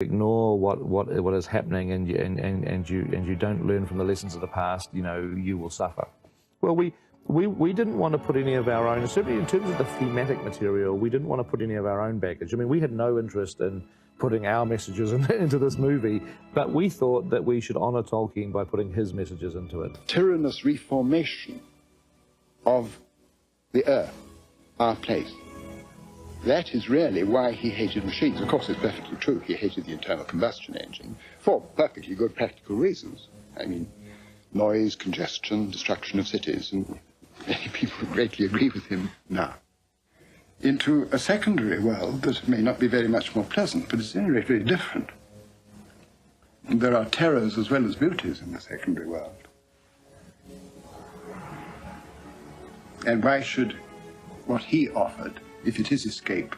ignore what is happening and you don't learn from the lessons of the past, you will suffer. Well, we didn't want to put any of our own, certainly in terms of the thematic material, we didn't want to put any of our own baggage. I mean, we had no interest in putting our messages into this movie, but we thought that we should honor Tolkien by putting his messages into it. Tyrannous reformation of the earth, our place. That is really why he hated machines. Of course, it's perfectly true. He hated the internal combustion engine for perfectly good practical reasons. I mean, noise, congestion, destruction of cities, and many people greatly agree with him now. Into a secondary world that may not be very much more pleasant, but is at any rate very different. And there are terrors as well as beauties in the secondary world. And why should what he offered, if it is escape,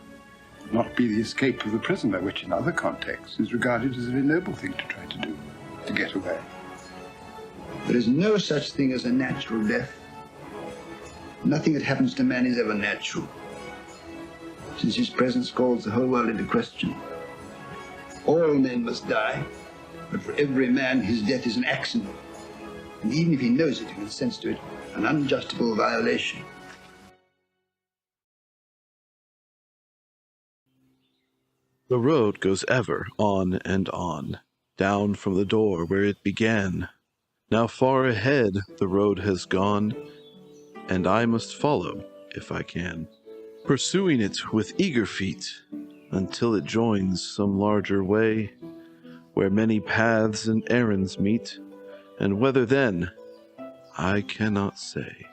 not be the escape of the prisoner, which in other contexts is regarded as a very noble thing to try to do, to get away? There is no such thing as a natural death. Nothing that happens to man is ever natural, since his presence calls the whole world into question. All men must die, but for every man his death is an accident. And even if he knows it, he consents to it, an unjustifiable violation. The road goes ever on and on, down from the door where it began. Now far ahead the road has gone, and I must follow if I can, pursuing it with eager feet, until it joins some larger way, where many paths and errands meet, and whether then, I cannot say.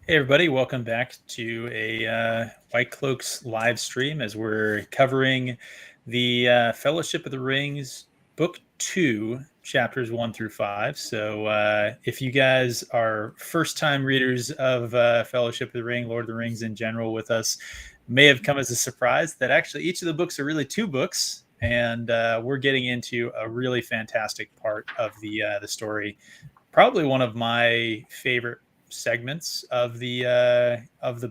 Hey everybody, welcome back to a White Cloaks live stream as we're covering the Fellowship of the Rings Book 2, Chapters 1 through 5. So if you guys are first-time readers of Fellowship of the Ring, Lord of the Rings in general with us, may have come as a surprise that actually each of the books are really 2 books, and we're getting into a really fantastic part of the story. Probably one of my favorite segments of the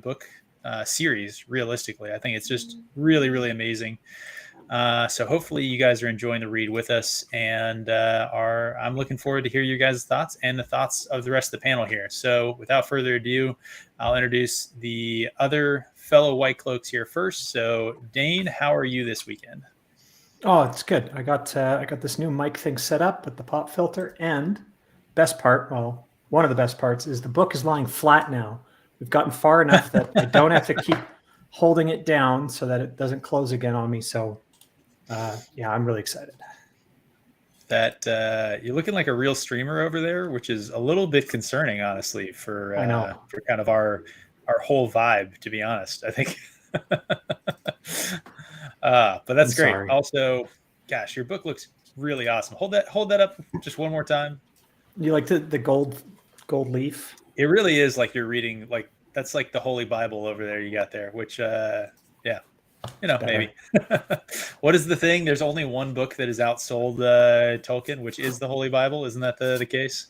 book series. Realistically, I think it's just really amazing. So hopefully you guys are enjoying the read with us, and I'm looking forward to hear your guys' thoughts and the thoughts of the rest of the panel here. So without further ado, I'll introduce the other fellow White Cloaks here first. So Dane, how are you this weekend? Oh, it's good. I got this new mic thing set up with the pop filter, and best part, well, one of the best parts is the book is lying flat now. We've gotten far enough that I don't have to keep holding it down so that it doesn't close again on me. So, yeah, I'm really excited. That you're looking like a real streamer over there, which is a little bit concerning, honestly, for kind of our whole vibe, to be honest. I think, but that's great. Sorry. Also, gosh, your book looks really awesome. Hold that up just one more time. You like the gold leaf? It really is like you're reading, like that's like the Holy Bible over there you got there, which yeah, maybe. What is the thing? There's only one book that is outsold Tolkien, which is the Holy Bible. Isn't that the case?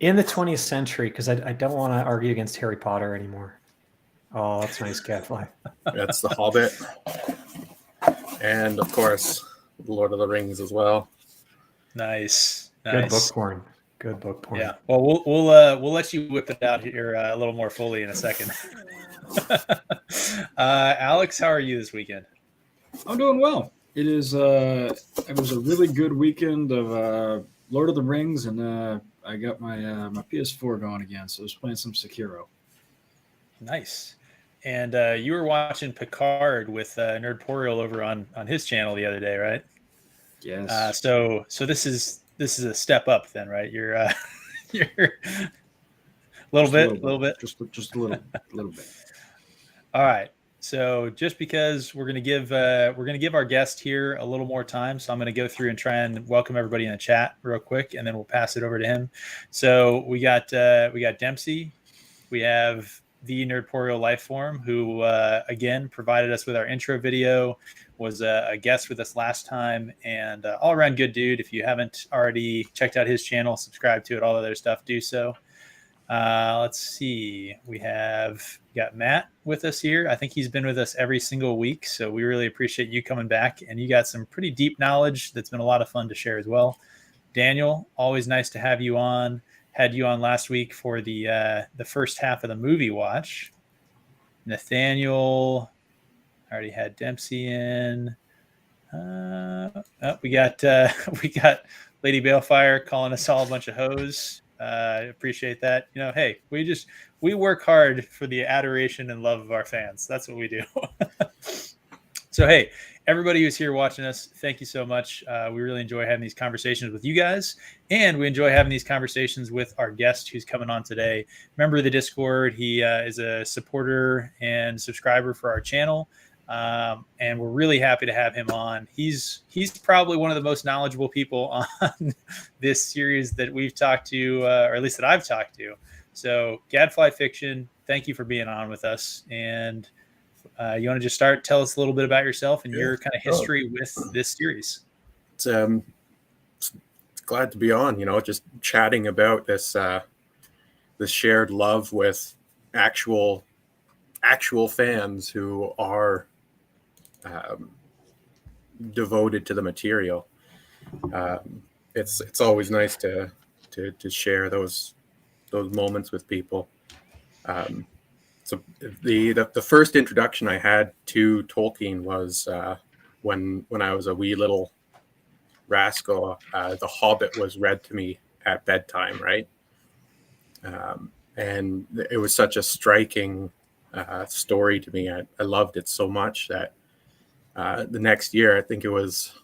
In the 20th century, because I don't want to argue against Harry Potter anymore. Oh, that's nice, Gadfly. That's The Hobbit. And, of course, Lord of the Rings as well. Nice. Good book porn. Good book porn. Yeah. Well, we'll let you whip it out here a little more fully in a second. Alex, how are you this weekend? I'm doing well. It was a really good weekend of Lord of the Rings, and I got my PS4 going again, so I was playing some Sekiro. Nice. And you were watching Picard with Nerdporial over on his channel the other day, right? Yes. So this is a step up then, right? You're you're a little bit. Just a little bit. All right. So just because we're gonna give our guest here a little more time, so I'm gonna go through and try and welcome everybody in the chat real quick, and then we'll pass it over to him. So we got Dempsey, we have the Nerdporial Lifeform, who again provided us with our intro video, was a guest with us last time, and all around good dude. If you haven't already checked out his channel, subscribe to it, all other stuff, do so. Let's see. We got Matt with us here. I think he's been with us every single week, so we really appreciate you coming back. And you got some pretty deep knowledge that's been a lot of fun to share as well. Daniel, always nice to have you on. Had you on last week for the first half of the movie watch. Nathaniel, I already had Dempsey in. We got Lady Balefire calling us all a bunch of hoes. I appreciate that. Hey, we work hard for the adoration and love of our fans. That's what we do. So, hey, everybody who's here watching us, thank you so much. We really enjoy having these conversations with you guys, and we enjoy having these conversations with our guest who's coming on today. Member of the Discord. He is a supporter and subscriber for our channel. And we're really happy to have him on. He's probably one of the most knowledgeable people on this series that we've talked to, or at least that I've talked to. So Gadfly Fiction, thank you for being on with us. And you want to just tell us a little bit about yourself and your kind of history with this series. It's glad to be on, just chatting about this shared love with actual fans who are devoted to the material. It's always nice to share those moments with people. So the first introduction I had to Tolkien was when I was a wee little rascal. The Hobbit was read to me at bedtime, right? And it was such a striking story to me. I loved it so much that the next year, I think I was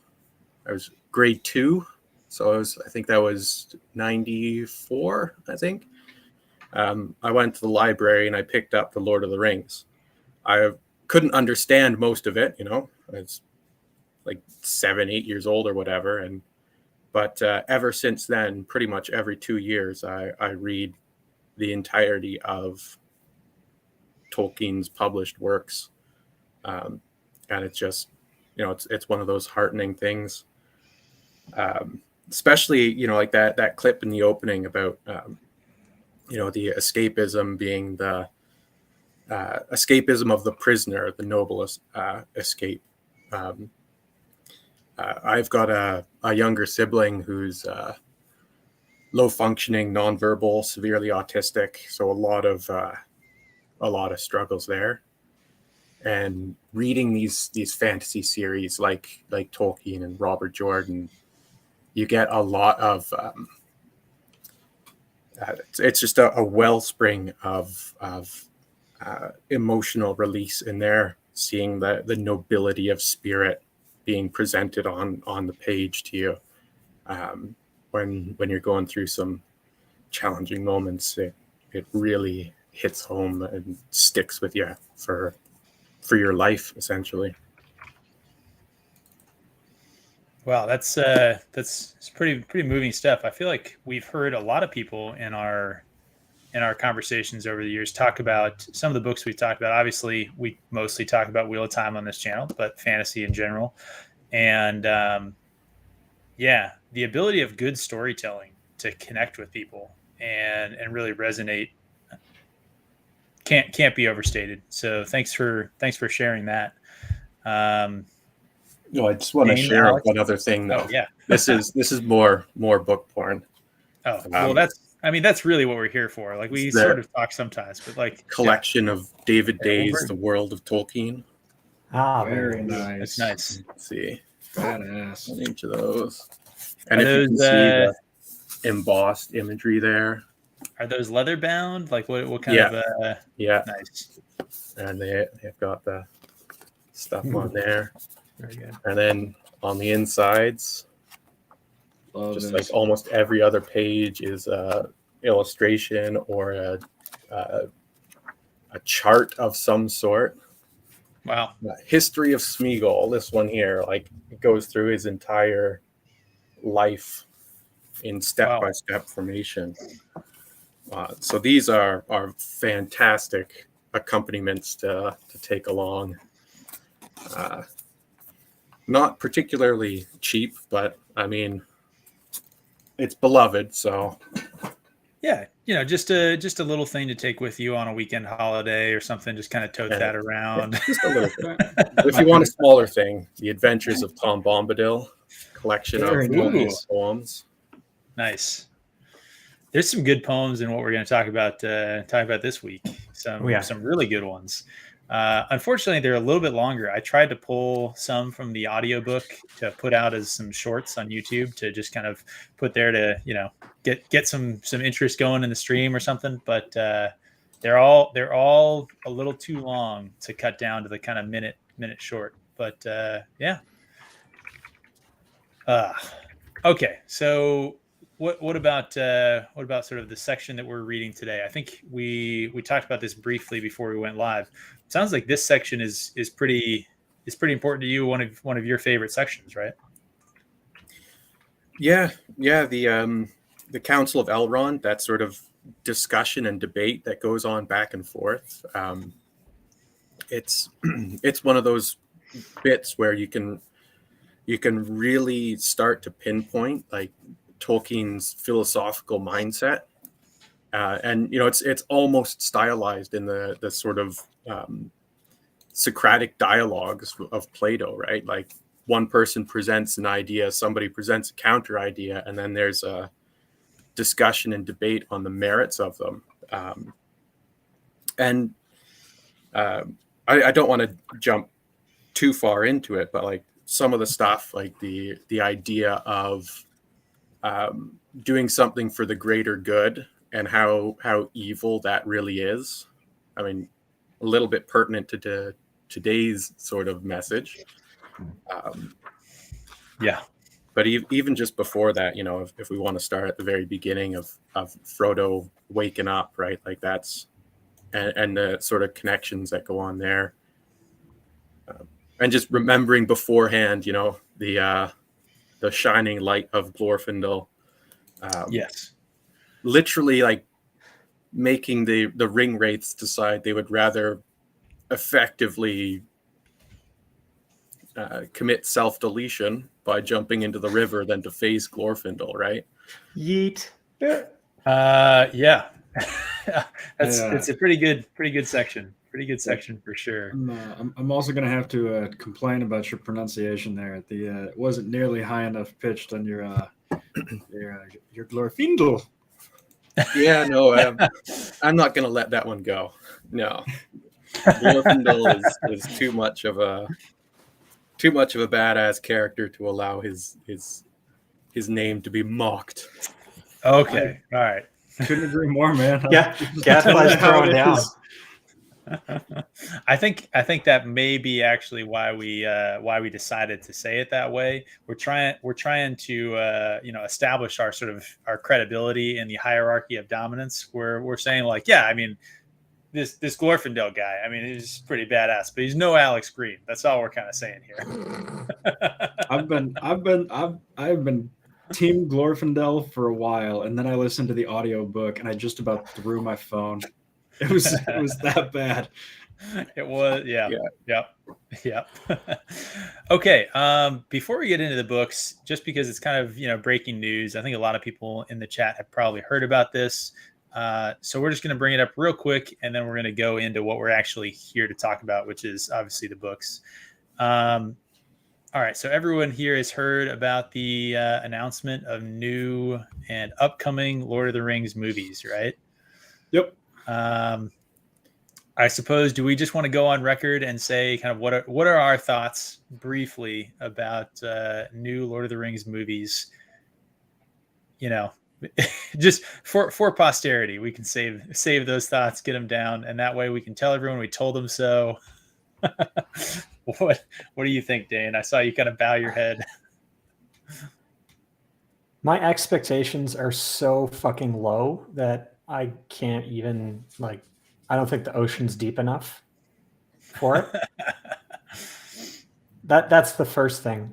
grade 2, so I think that was 94. I think I went to the library and I picked up The Lord of the Rings. I couldn't understand most of it, I was like 7-8 years old or whatever, but ever since then, pretty much every 2 years, I read the entirety of Tolkien's published works, and it's just it's one of those heartening things, especially like that clip in the opening about the escapism being the escapism of the prisoner, the noblest escape. I've got a younger sibling who's low functioning, nonverbal, severely autistic, so a lot of struggles there. And reading these fantasy series like Tolkien and Robert Jordan, you get a lot of it's just a wellspring of emotional release in there, seeing the nobility of spirit being presented on the page to you when you're going through some challenging moments. It really hits home and sticks with you for your life, essentially. Wow, that's pretty moving stuff. I feel like we've heard a lot of people in our conversations over the years talk about some of the books we've talked about. Obviously, we mostly talk about Wheel of Time on this channel, but fantasy in general. And the ability of good storytelling to connect with people and really resonate can't be overstated. So thanks for sharing that. No, I just want to share one other thing, though. Oh, yeah. This is more book porn. Oh, well, that's I mean, that's really what we're here for. Like, we It's the sort of talk sometimes, but like collection of David Yeah, well, Day's we're- The World of Tolkien. Ah, Very that's nice. nice. Let's see Badass. on each of those. And Are if you can those, see the embossed imagery there. Are those leather bound? Like, what kind Yeah. of? Yeah. Nice. And they've got the stuff on there. Very good. And then on the insides, Love just this. like almost every other page is a illustration or a chart of some sort. Wow. History of Smeagol. This one here, like, it goes through his entire life in step-by-step formation. So these are fantastic accompaniments to take along. Not particularly cheap, but I mean, it's beloved. So Yeah, just a little thing to take with you on a weekend holiday or something. Just kind of tote that around. just a little bit. If you want a smaller thing, The Adventures of Tom Bombadil, collection Very of nice. poems. Nice. There's some good poems in what we're going to talk about this week. Some really good ones. Unfortunately, they're a little bit longer. I tried to pull some from the audiobook to put out as some shorts on YouTube to just kind of put there to, get some interest going in the stream or something. But they're all a little too long to cut down to the kind of minute short. But yeah. Okay. So what about sort of the section that we're reading today? I think we talked about this briefly before we went live. It sounds like this section is pretty important to you. One of your favorite sections, right? Yeah. The Council of Elrond, that sort of discussion and debate that goes on back and forth. It's one of those bits where you can really start to pinpoint like Tolkien's philosophical mindset, and it's almost stylized in the sort of Socratic dialogues of Plato, right? Like, one person presents an idea, somebody presents a counter idea, and then there's a discussion and debate on the merits of them. I don't want to jump too far into it, but like some of the stuff, like the idea of doing something for the greater good and how evil that really is. I mean, a little bit pertinent to today's sort of message. Yeah. But even just before that, if we want to start at the very beginning of Frodo waking up, right? Like that's, and the sort of connections that go on there. And just remembering beforehand, the shining light of Glorfindel. Yes. Literally, like, making the ring wraiths decide they would rather effectively commit self-deletion by jumping into the river than to face Glorfindel, right? Yeet. Yeah. It's Yeah. a pretty good section. Pretty good section for sure. I'm also going to have to complain about your pronunciation there. It wasn't nearly high enough pitched on your Glorfindel. Yeah, no, I'm not going to let that one go. No, Glorfindel is too much of a badass character to allow his name to be mocked. Okay, all right. Couldn't agree more, man. Yeah, Gadfly's throwing down. I think that may be actually why we decided to say it that way. We're trying to establish our sort of our credibility in the hierarchy of dominance. We're saying like, yeah, I mean, this Glorfindel guy, I mean, he's pretty badass, but he's no Alex Green. That's all we're kind of saying here. I've been Team Glorfindel for a while, and then I listened to the audiobook and I just about threw my phone. It was that bad. It was, yeah. Yep. Okay. Before we get into the books, just because it's kind of breaking news, I think a lot of people in the chat have probably heard about this. So we're just going to bring it up real quick, and then we're going to go into what we're actually here to talk about, which is obviously the books. All right, so everyone here has heard about the announcement of new and upcoming Lord of the Rings movies, right? Yep. I suppose, do we just want to go on record and say kind of what are our thoughts briefly about new Lord of the Rings movies? You know, just for posterity, we can save those thoughts, get them down, and that way we can tell everyone we told them so. What do you think, Dane? I saw you kind of bow your head. My expectations are so fucking low that I can't even I don't think the ocean's deep enough for it. That's the first thing.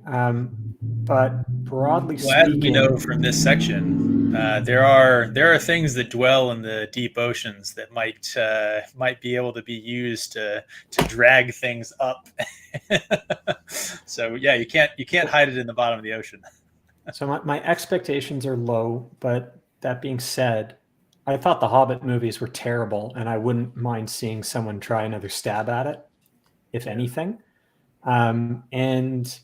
But broadly Well, speaking, as we know from this section, there are things that dwell in the deep oceans that might be able to be used to drag things up. So yeah, you can't hide it in the bottom of the ocean. So my expectations are low, but that being said, I thought the Hobbit movies were terrible, and I wouldn't mind seeing someone try another stab at it, if anything. And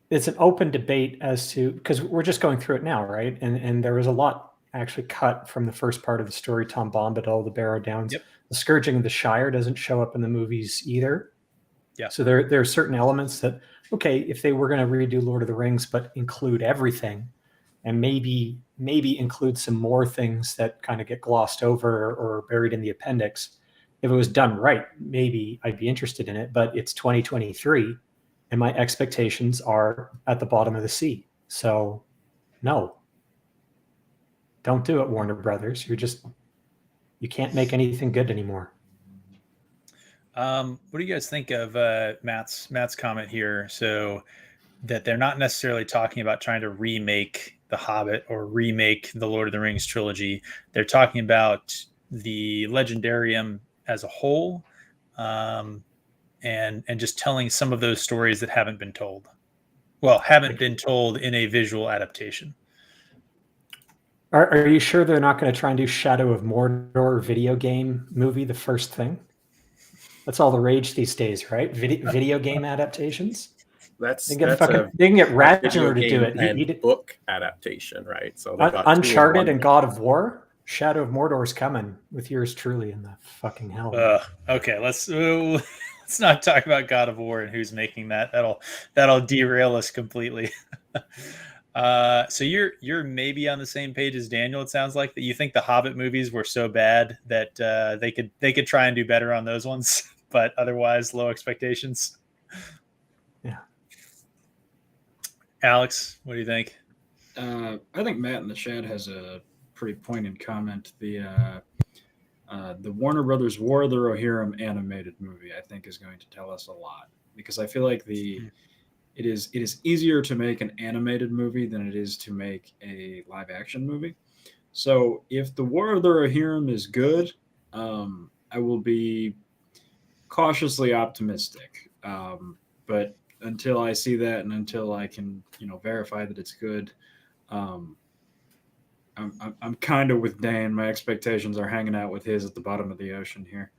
it's an open debate as to, because we're just going through it now, right? And there was a lot actually cut from the first part of the story, Tom Bombadil, the Barrow Downs. Yep. The Scourging of the Shire doesn't show up in the movies either. Yeah. So there are certain elements that, okay, if they were going to redo Lord of the Rings, but include everything, and maybe include some more things that kind of get glossed over or buried in the appendix, if it was done right, maybe I'd be interested in it. But it's 2023, and my expectations are at the bottom of the sea. So, no, don't do it, Warner Brothers. You can't make anything good anymore. What do you guys think of Matt's comment here? So that they're not necessarily talking about trying to remake The Hobbit or remake the Lord of the Rings trilogy. They're talking about the Legendarium as a whole, and just telling some of those stories that haven't been told. Well, haven't been told in a visual adaptation. Are you sure they're not going to try and do Shadow of Mordor video game movie, the first thing? That's all the rage these days, right? Video game adaptations. They can get Radger to do it. He did book adaptation, right? So Uncharted and God of War. Shadow of Mordor's coming with yours truly in the fucking hell. Okay, let's not talk about God of War and who's making that. That'll derail us completely. So you're maybe on the same page as Daniel. It sounds like that you think the Hobbit movies were so bad that they could try and do better on those ones, but otherwise low expectations. Yeah. Alex, what do you think? I think Matt in the chat has a pretty poignant comment. The Warner Brothers War of the Rohirrim animated movie, I think, is going to tell us a lot, because I feel like it is easier to make an animated movie than it is to make a live action movie. So if the War of the Rohirrim is good, I will be cautiously optimistic. But until I see that and until I can, verify that it's good, I'm kind of with Dan. My expectations are hanging out with his at the bottom of the ocean here.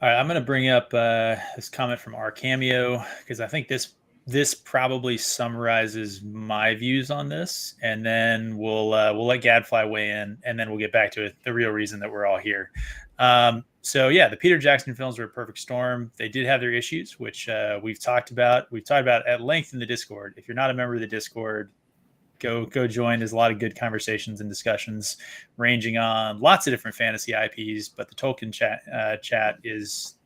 All right, I'm going to bring up this comment from our cameo, because I think this probably summarizes my views on this, and then we'll let Gadfly weigh in, and then we'll get back to it, the real reason that we're all here. So yeah, the Peter Jackson films were a perfect storm. They did have their issues, which we've talked about. We've talked about at length in the Discord. If you're not a member of the Discord, go join. There's a lot of good conversations and discussions ranging on lots of different fantasy IPs, but the Tolkien chat is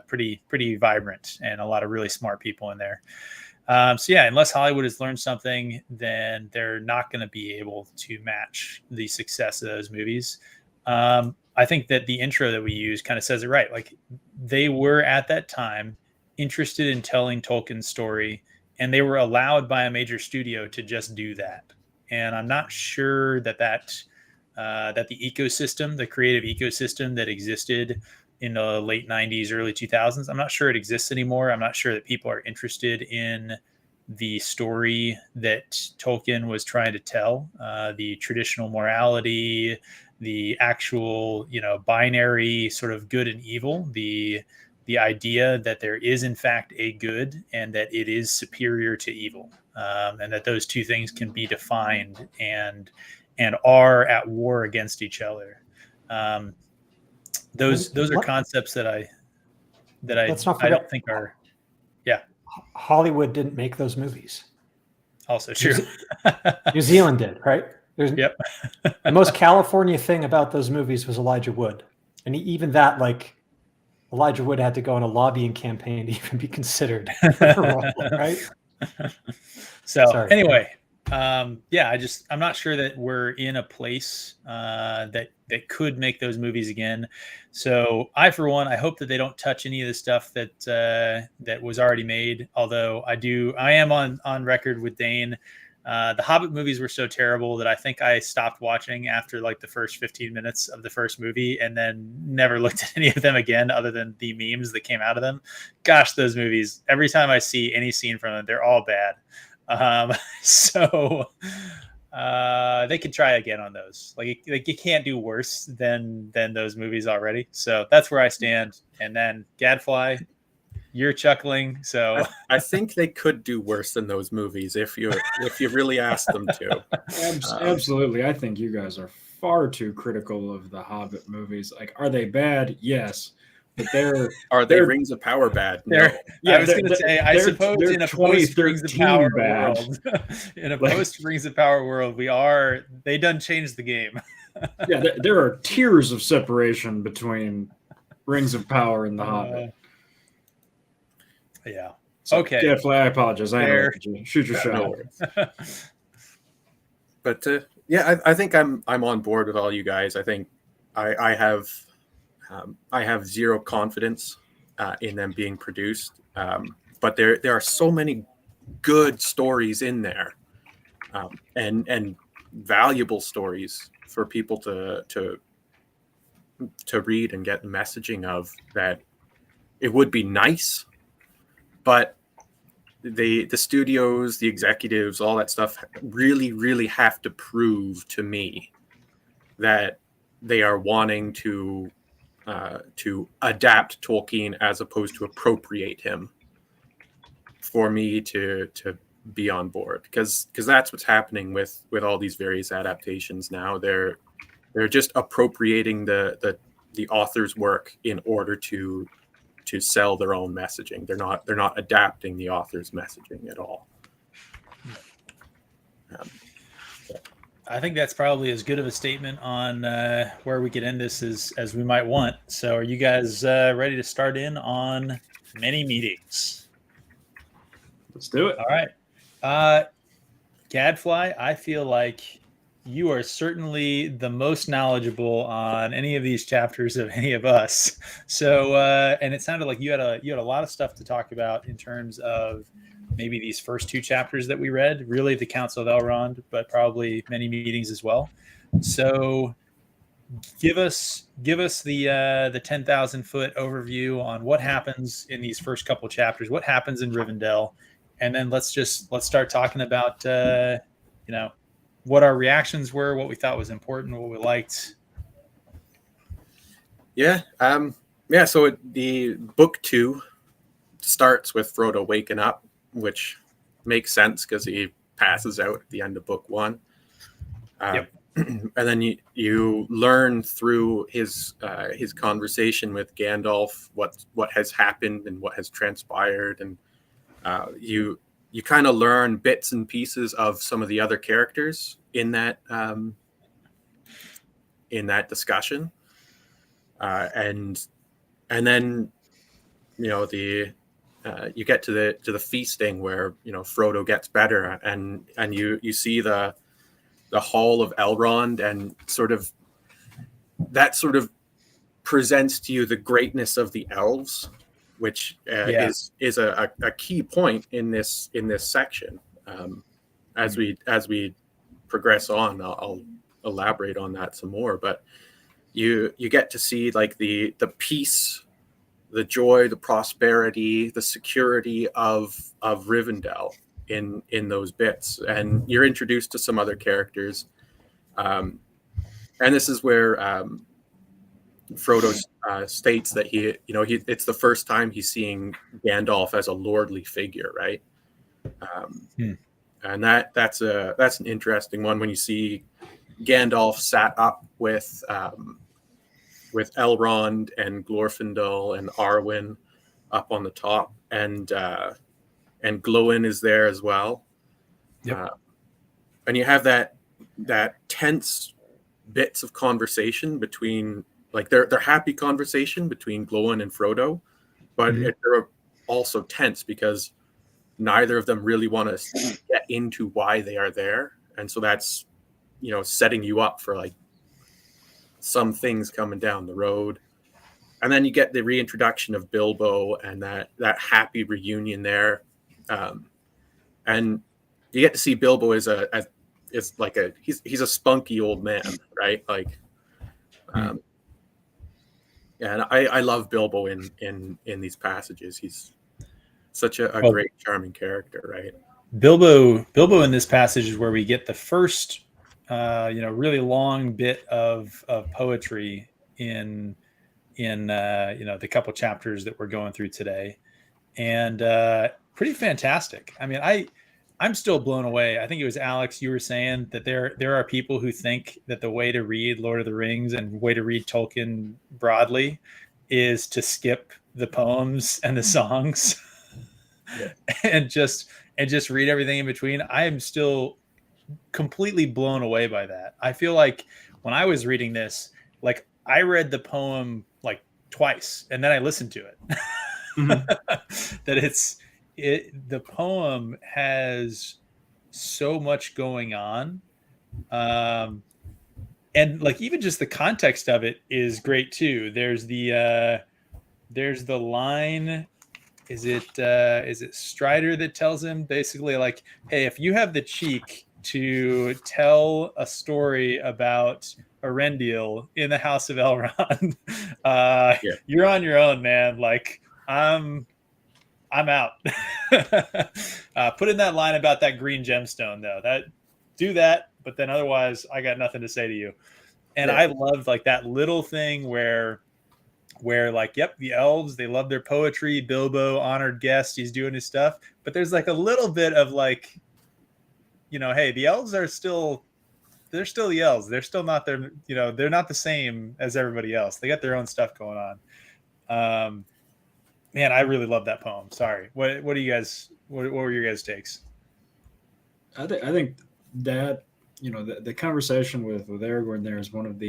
pretty vibrant, and a lot of really smart people in there. So yeah, unless Hollywood has learned something, then they're not going to be able to match the success of those movies. I think that the intro that we use kind of says it right. Like, they were at that time interested in telling Tolkien's story, and they were allowed by a major studio to just do that. And I'm not sure that the ecosystem, the creative ecosystem that existed in the late 90s, early 2000s, I'm not sure it exists anymore. I'm not sure that people are interested in the story that Tolkien was trying to tell, the traditional morality, the actual, binary sort of good and evil, the the idea that there is in fact a good and that it is superior to evil, and that those two things can be defined and are at war against each other. Those are concepts that I Let's not I don't forget, think are Hollywood didn't make those movies. also true. New Zealand did, right? Yep. The most California thing about those movies was Elijah Wood. And even that, like, Elijah Wood had to go on a lobbying campaign to even be considered for the role, right? So Sorry. anyway, I'm not sure that we're in a place that could make those movies again. So I, for one, I hope that they don't touch any of the stuff that was already made. Although I am on record with Dane. The Hobbit movies were so terrible that I think I stopped watching after like the first 15 minutes of the first movie, and then never looked at any of them again, other than the memes that came out of them. Gosh, those movies! Every time I see any scene from them, they're all bad. So they could try again on those. Like you can't do worse than those movies already. So that's where I stand. And then Gadfly, you're chuckling. So I think they could do worse than those movies if you really asked them to. Absolutely. I think you guys are far too critical of the Hobbit movies. Like, are they bad? Yes. But are they Rings of Power bad? No. Yeah, I was going to say, I suppose in a post Rings of Power world, in a post Rings of Power world, they done changed the game. Yeah, there are tiers of separation between Rings of Power and the Hobbit. Yeah. So, okay. Gadfly, I apologize. I interrupted you. Shoot your shot. No. But I think I'm on board with all you guys. I think I have zero confidence in them being produced. But there are so many good stories in there, and valuable stories for people to read and get the messaging of, that it would be nice. But the studios, the executives, all that stuff really, really have to prove to me that they are wanting to adapt Tolkien as opposed to appropriate him, for me to be on board. Because that's what's happening with all these various adaptations now. They're just appropriating the author's work in order to sell their own messaging. They're not adapting the author's messaging at all. I think that's probably as good of a statement on where we could end this as we might want. So are you guys ready to start in on many meetings? Let's do it. All right. Gadfly, I feel like you are certainly the most knowledgeable on any of these chapters of any of us. So, and it sounded like you had a lot of stuff to talk about in terms of maybe these first two chapters that we read, really the Council of Elrond, but probably many meetings as well. So give us the 10,000 foot overview on what happens in these first couple chapters, what happens in Rivendell, and then let's start talking about, what our reactions were, what we thought was important, what we liked. Yeah. So the book 2 starts with Frodo waking up, which makes sense because he passes out at the end of book 1. Yep. And then you learn through his conversation with Gandalf what has happened and what has transpired, and you kind of learn bits and pieces of some of the other characters in that discussion, and then you get to the feasting where Frodo gets better, and you see the Hall of Elrond, and that presents to you the greatness of the elves, which is a key point in this section. As we progress on, I'll elaborate on that some more. But you get to see like the peace, the joy, the prosperity, the security of Rivendell in those bits, and you're introduced to some other characters, and this is where Frodo states that it's the first time he's seeing Gandalf as a lordly figure, right? And that's an interesting one when you see Gandalf sat up with Elrond and Glorfindel and Arwen up on the top, and Glowin is there as well. Yep. And you have that tense bits of conversation between, like, they're happy conversation between Glowin and Frodo, but they're also tense because neither of them really want to get into why they are there, and so that's setting you up for like some things coming down the road. And then you get the reintroduction of Bilbo and that happy reunion there, and you get to see Bilbo as he's a spunky old man, right? Like, and I love Bilbo in these passages. He's such a great, charming character, right? Bilbo in this passage is where we get the first, really long bit of poetry in the couple chapters that we're going through today, and pretty fantastic. I mean, I'm still blown away. I think it was Alex, you were saying that there are people who think that the way to read Lord of the Rings and way to read Tolkien broadly is to skip the poems and the songs and just read everything in between. I am still completely blown away by that. I feel like when I was reading this, like, I read the poem like twice and then I listened to it. That the poem has so much going on, and like even just the context of it is great too. There's the line, is it Strider that tells him basically like, hey, if you have the cheek to tell a story about Erendil in the House of Elrond, you're on your own, man. Like, I'm out. Put in that line about that green gemstone, though. Do that, but then otherwise, I got nothing to say to you. And I loved like that little thing where like, yep, the elves, they love their poetry. Bilbo, honored guest, he's doing his stuff. But there's like a little bit of like, hey, the elves they're still the elves. They're still not they're not the same as everybody else. They got their own stuff going on. Man, I really love that poem. Sorry. What do you guys? What were your guys' takes? I think that the conversation with Aragorn there is one of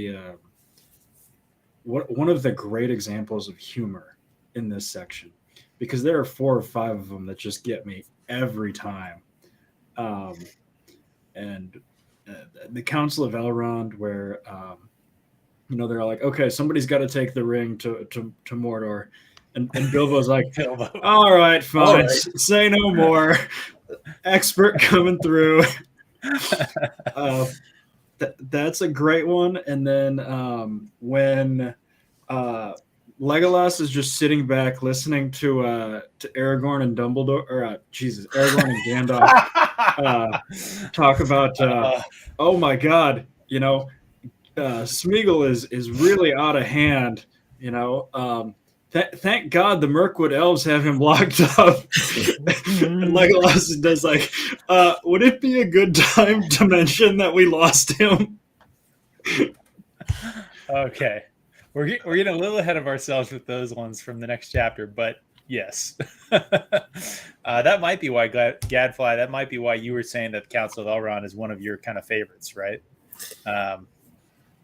the great examples of humor in this section, because there are 4 or 5 of them that just get me every time. And the Council of Elrond, where they're like, okay, somebody's got to take the ring to Mordor. And Bilbo's like, all right, fine, all right. Say no more. Expert coming through. That's a great one. And then when Legolas is just sitting back listening to Aragorn and Dumbledore, or Aragorn and Gandalf talk about, oh my God, Smeagol is really out of hand, Thank God the Mirkwood elves have him locked up. And Legolas does like, would it be a good time to mention that we lost him? Okay. We're getting a little ahead of ourselves with those ones from the next chapter, but yes. That might be why, Gadfly, that might be why you were saying that the Council of Elrond is one of your kind of favorites, right?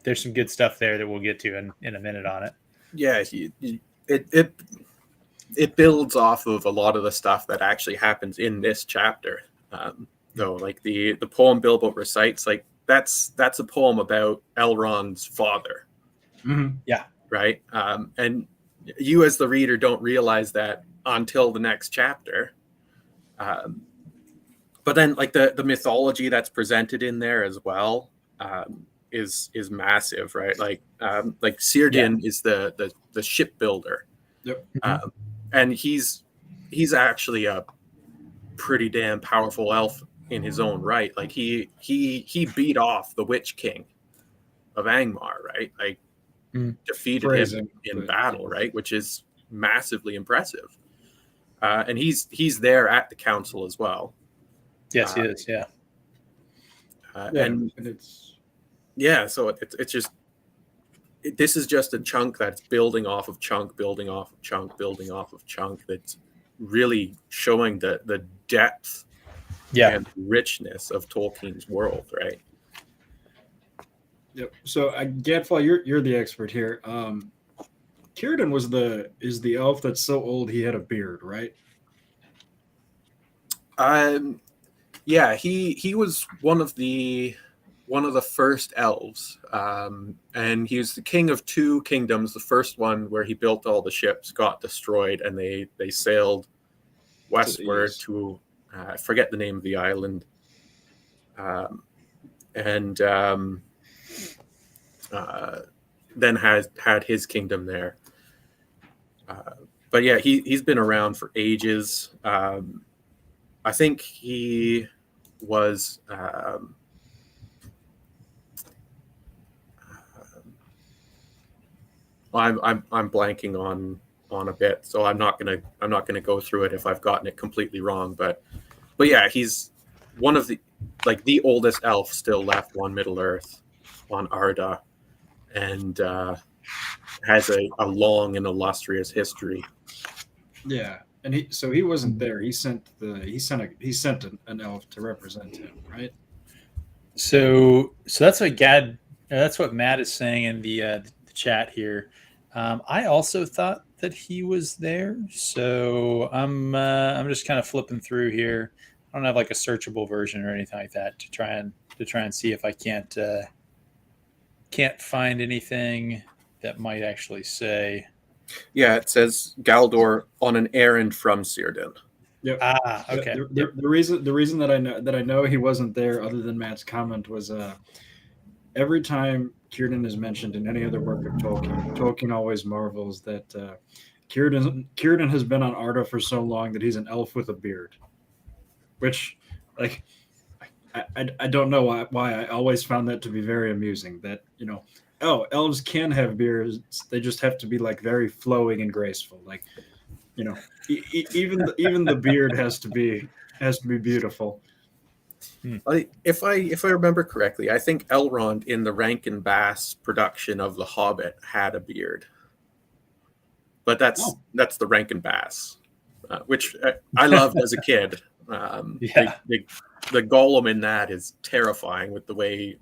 There's some good stuff there that we'll get to in a minute on it. Yeah, it builds off of a lot of the stuff that actually happens in this chapter. Though, like the poem Bilbo recites, like that's a poem about Elrond's father. Mm-hmm. Yeah. Right. And you as the reader don't realize that until the next chapter. But then like the mythology that's presented in there as well is massive, right? Like Círdan is the shipbuilder. Yep. And he's actually a pretty damn powerful elf in his own right. Like he beat off the Witch King of Angmar, right? Like defeated him in battle, right? Which is massively impressive. And he's there at the council as well. Yes, he is. Yeah. And it's so it's just this is just a chunk that's building off of chunk, building off of chunk, building off of chunk. That's really showing the depth and richness of Tolkien's world, right? Yep. So, Gadfly, you're the expert here. Círdan is the elf that's so old he had a beard, right? Yeah, he was one of the first elves, and he was the king of two kingdoms. The first one, where he built all the ships, got destroyed, and they sailed westward to I forget the name of the island, and then had his kingdom there. But yeah, he's been around for ages. I think he was I'm blanking on a bit, so I'm not gonna go through it if I've gotten it completely wrong. But yeah, he's one of the oldest elf still left on Middle Earth, on Arda, and has a long and illustrious history. Yeah, and he wasn't there. He sent an elf to represent him, right? So that's what Matt is saying in the chat here. I also thought that he was there, so I'm just kind of flipping through here. I don't have like a searchable version or anything like that to try and see if I can't find anything that might actually say. Yeah, it says Galdor on an errand from Círdan. Yep. Okay. The reason that I know he wasn't there, other than Matt's comment, was every time Círdan is mentioned in any other work of Tolkien always marvels that Círdan has been on Arda for so long that he's an elf with a beard, which, like, I don't know why I always found that to be very amusing. That, elves can have beards, they just have to be like very flowing and graceful. Like, even the beard has to be beautiful. If I remember correctly, I think Elrond in the Rankin Bass production of The Hobbit had a beard, but that's the Rankin Bass, which I loved as a kid. The Gollum in that is terrifying with the way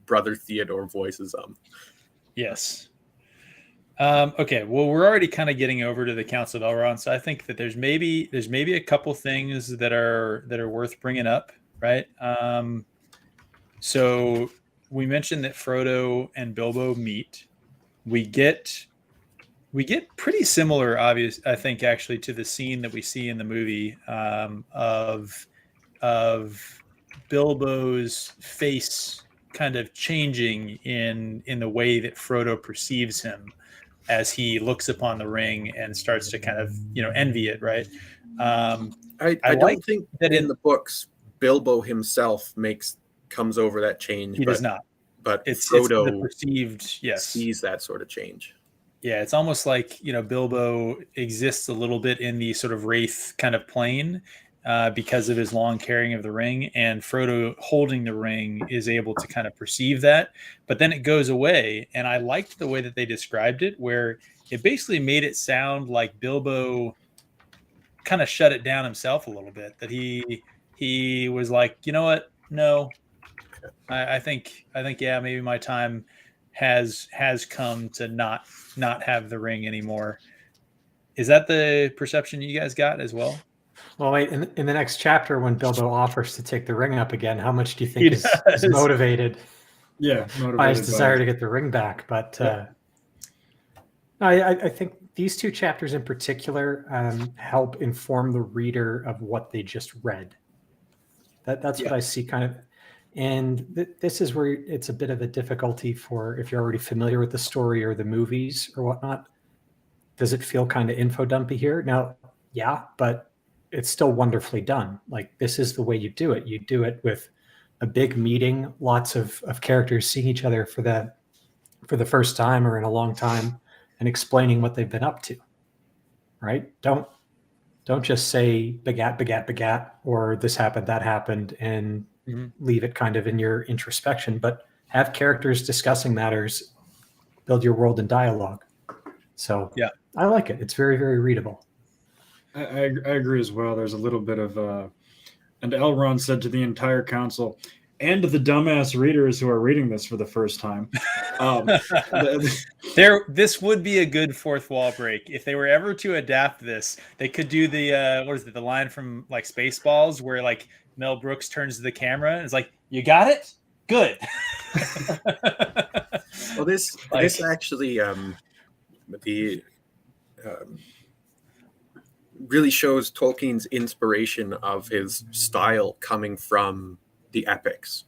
Brother Theodore voices them. Yes. Okay. Well, we're already kind of getting over to the Council of Elrond, so I think that there's maybe a couple things that are worth bringing up, right? So we mentioned that Frodo and Bilbo meet. We get pretty similar, I think, actually, to the scene that we see in the movie of Bilbo's face kind of changing in the way that Frodo perceives him as he looks upon the ring and starts to kind of envy it, right? I don't think that in the books Bilbo himself comes over that change. He does not. But Frodo the perceived sees that sort of change. Yeah, it's almost like Bilbo exists a little bit in the sort of wraith kind of plane. Because of his long carrying of the ring, and Frodo holding the ring is able to kind of perceive that, but then it goes away. And I liked the way that they described it, where it basically made it sound like Bilbo kind of shut it down himself a little bit, that he was like, you know what? No, I think, yeah, maybe my time has come to not have the ring anymore. Is that the perception you guys got as well? Well, wait, in the next chapter, when Bilbo offers to take the ring up again, how much do you think is motivated? Yeah, by his desire to get the ring back. But I think these two chapters in particular help inform the reader of what they just read. That's what I see kind of. And this is where it's a bit of a difficulty for if you're already familiar with the story or the movies or whatnot. Does it feel kind of info dumpy here? Now, yeah, but it's still wonderfully done. Like, this is the way you do it. You do it with a big meeting, lots of characters seeing each other for for the first time or in a long time and explaining what they've been up to, right? Don't just say begat, begat, begat, or this happened, that happened, and leave it kind of in your introspection, but have characters discussing matters, build your world in dialogue. So yeah, I like it. It's very, very readable. I agree as well. There's a little bit of, and Elrond said to the entire council and the dumbass readers who are reading this for the first time. This would be a good fourth wall break if they were ever to adapt this. They could do the what is it? The line from like Spaceballs where like Mel Brooks turns to the camera and is like, "You got it, good." Well, this actually really shows Tolkien's inspiration of his style coming from the epics,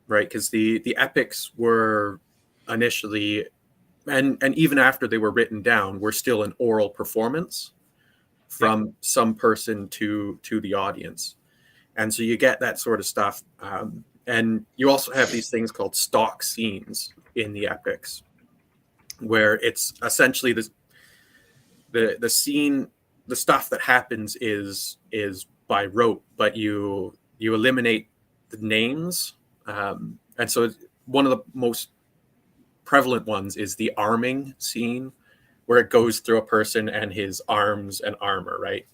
right? Because the epics were initially, and even after they were written down, were still an oral performance from some person to the audience, and so you get that sort of stuff. And you also have these things called stock scenes in the epics, where it's essentially the scene, the stuff that happens is by rote, but you eliminate the names, and so one of the most prevalent ones is the arming scene, where it goes through a person and his arms and armor, right?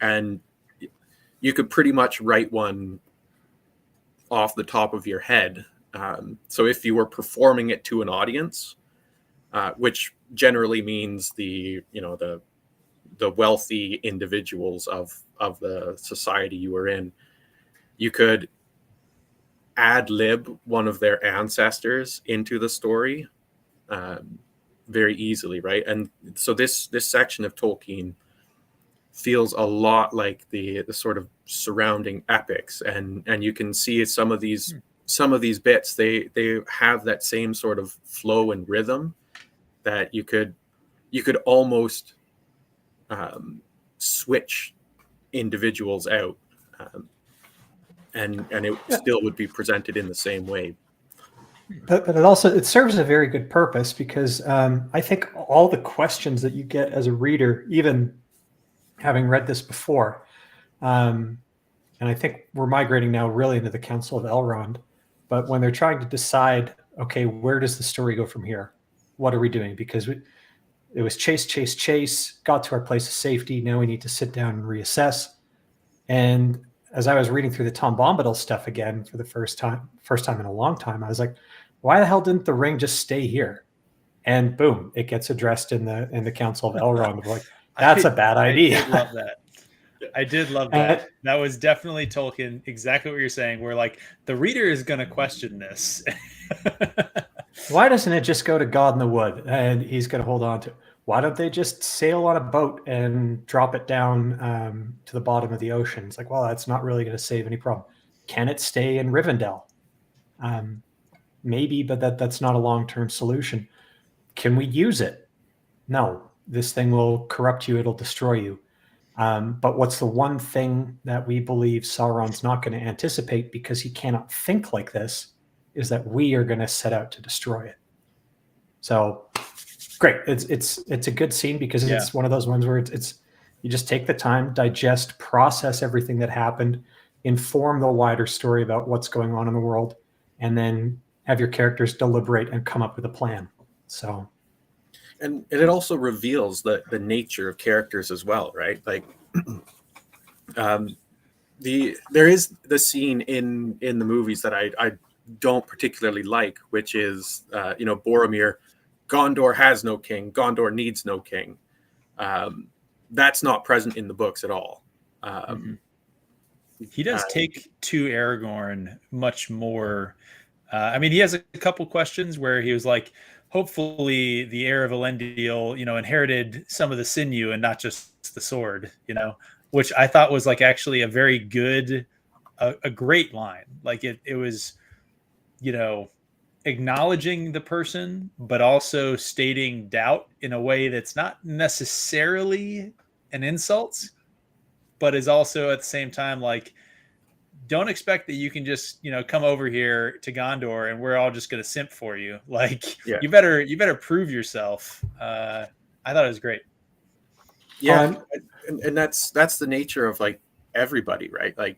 And you could pretty much write one off the top of your head. So if you were performing it to an audience, which generally means the wealthy individuals of the society you were in, you could ad lib one of their ancestors into the story very easily, right? And so this section of Tolkien feels a lot like the sort of surrounding epics, and you can see some of these bits, they have that same sort of flow and rhythm that you could almost switch individuals out, and it still would be presented in the same way. But it serves a very good purpose, because I think all the questions that you get as a reader, even having read this before, and I think we're migrating now really into the Council of Elrond, but when they're trying to decide, okay, where does the story go from here? What are we doing? Because it was chase, got to our place of safety. Now we need to sit down and reassess. And as I was reading through the Tom Bombadil stuff again for the first time in a long time, I was like, why the hell didn't the ring just stay here? And boom, it gets addressed in the Council of Elrond. Like, that's a bad idea. I did love that. I did love that. That was definitely Tolkien, exactly what you're saying. Where like the reader is going to question this. Why doesn't it just go to God in the wood and he's going to hold on to it? Why don't they just sail on a boat and drop it down to the bottom of the ocean? It's like, well, that's not really going to save any problem. Can it stay in Rivendell? Maybe, but that's not a long-term solution. Can we use it? No, this thing will corrupt you. It'll destroy you. But what's the one thing that we believe Sauron's not going to anticipate, because he cannot think like this, is that we are going to set out to destroy it. So great. It's a good scene, because it's one of those ones where it's you just take the time, digest, process everything that happened, inform the wider story about what's going on in the world, and then have your characters deliberate and come up with a plan. So, and it also reveals the nature of characters as well, right? Like, there is the scene in the movies that I don't particularly like, which is Boromir, Gondor has no king, Gondor needs no king. That's not present in the books at all. He does take to Aragorn much more. I mean, he has a couple questions where he was like, hopefully the heir of Elendil, inherited some of the sinew and not just the sword, which I thought was like actually a very good, a great line. Like it was, acknowledging the person, but also stating doubt in a way that's not necessarily an insult, but is also at the same time like, don't expect that you can just, come over here to Gondor and we're all just going to simp for you. Like, Yeah. you better prove yourself. I thought it was great. Yeah. And that's the nature of like everybody, right? Like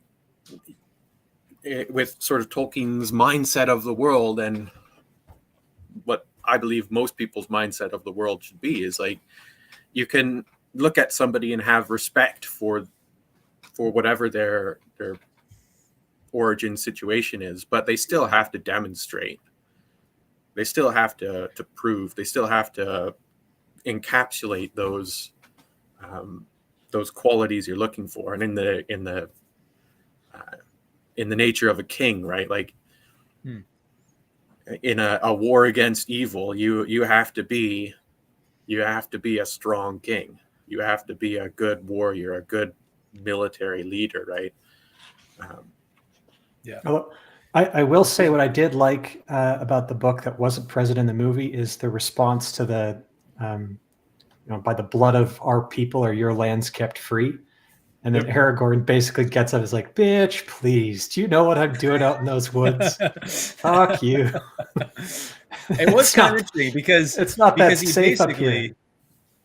with sort of Tolkien's mindset of the world, and what I believe most people's mindset of the world should be is like, you can look at somebody and have respect for whatever their origin situation is, but they still have to demonstrate. They still have to prove. They still have to encapsulate those qualities you're looking for. And in the nature of a king, right? Like in a war against evil, you have to be a strong king. You have to be a good warrior, a good military leader, right? Yeah. I will say what I did like about the book that wasn't present in the movie is the response to the, by the blood of our people are your lands kept free. And then Aragorn basically gets up and is like, bitch, please, do you know what I'm doing out in those woods? Fuck you. It was kind of interesting because it's not that safe up here.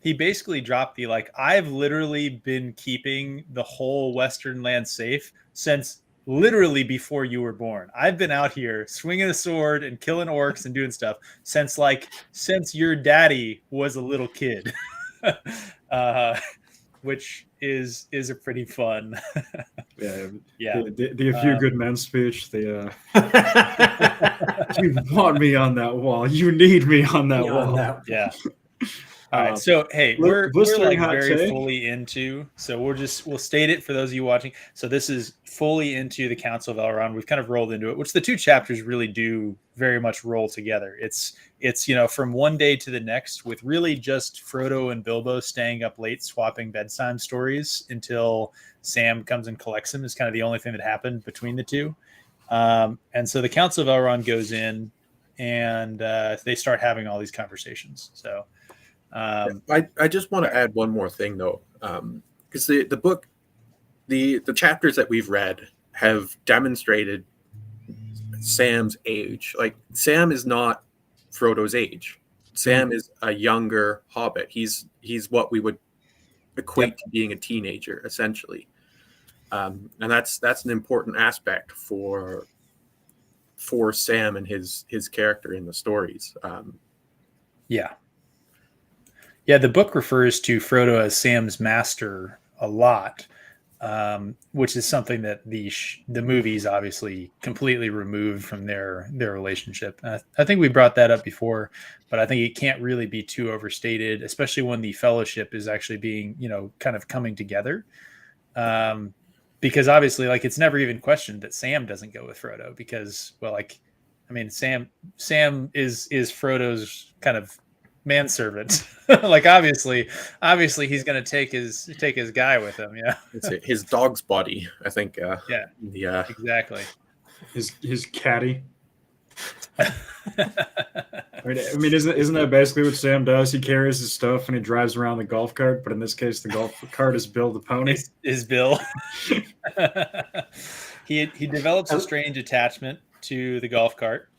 He basically dropped the, like, I've literally been keeping the whole Western land safe since literally before you were born. I've been out here swinging a sword and killing orcs and doing stuff since your daddy was a little kid, which is a pretty fun. Yeah. The A Few Good Men speech. You want me on that wall. You need me on that wall. Yeah. All right, so hey, we're like very fully into. So we'll state it for those of you watching. So this is fully into the Council of Elrond. We've kind of rolled into it, which the two chapters really do very much roll together. It's from one day to the next, with really just Frodo and Bilbo staying up late swapping bedtime stories until Sam comes and collects them. Is kind of the only thing that happened between the two. And so the Council of Elrond goes in, and they start having all these conversations. So. I just want to add one more thing though, because the book, the chapters that we've read have demonstrated Sam's age. Like, Sam is not Frodo's age. Sam is a younger hobbit. He's what we would equate to being a teenager, essentially, and that's an important aspect for Sam and his character in the stories. Yeah, the book refers to Frodo as Sam's master a lot, which is something that the movies obviously completely removed from their relationship. I think we brought that up before, but I think it can't really be too overstated, especially when the Fellowship is actually being, kind of coming together. Because obviously, like, it's never even questioned that Sam doesn't go with Frodo because, well, like, I mean, Sam is Frodo's kind of manservant. Like, obviously he's going to take his guy with him. Yeah, it's his dog's body, I think. Exactly. His caddy. I mean, isn't that basically what Sam does? He carries his stuff and he drives around the golf cart, but in this case, the golf cart is Bill the pony. Is Bill. He develops a strange attachment to the golf cart.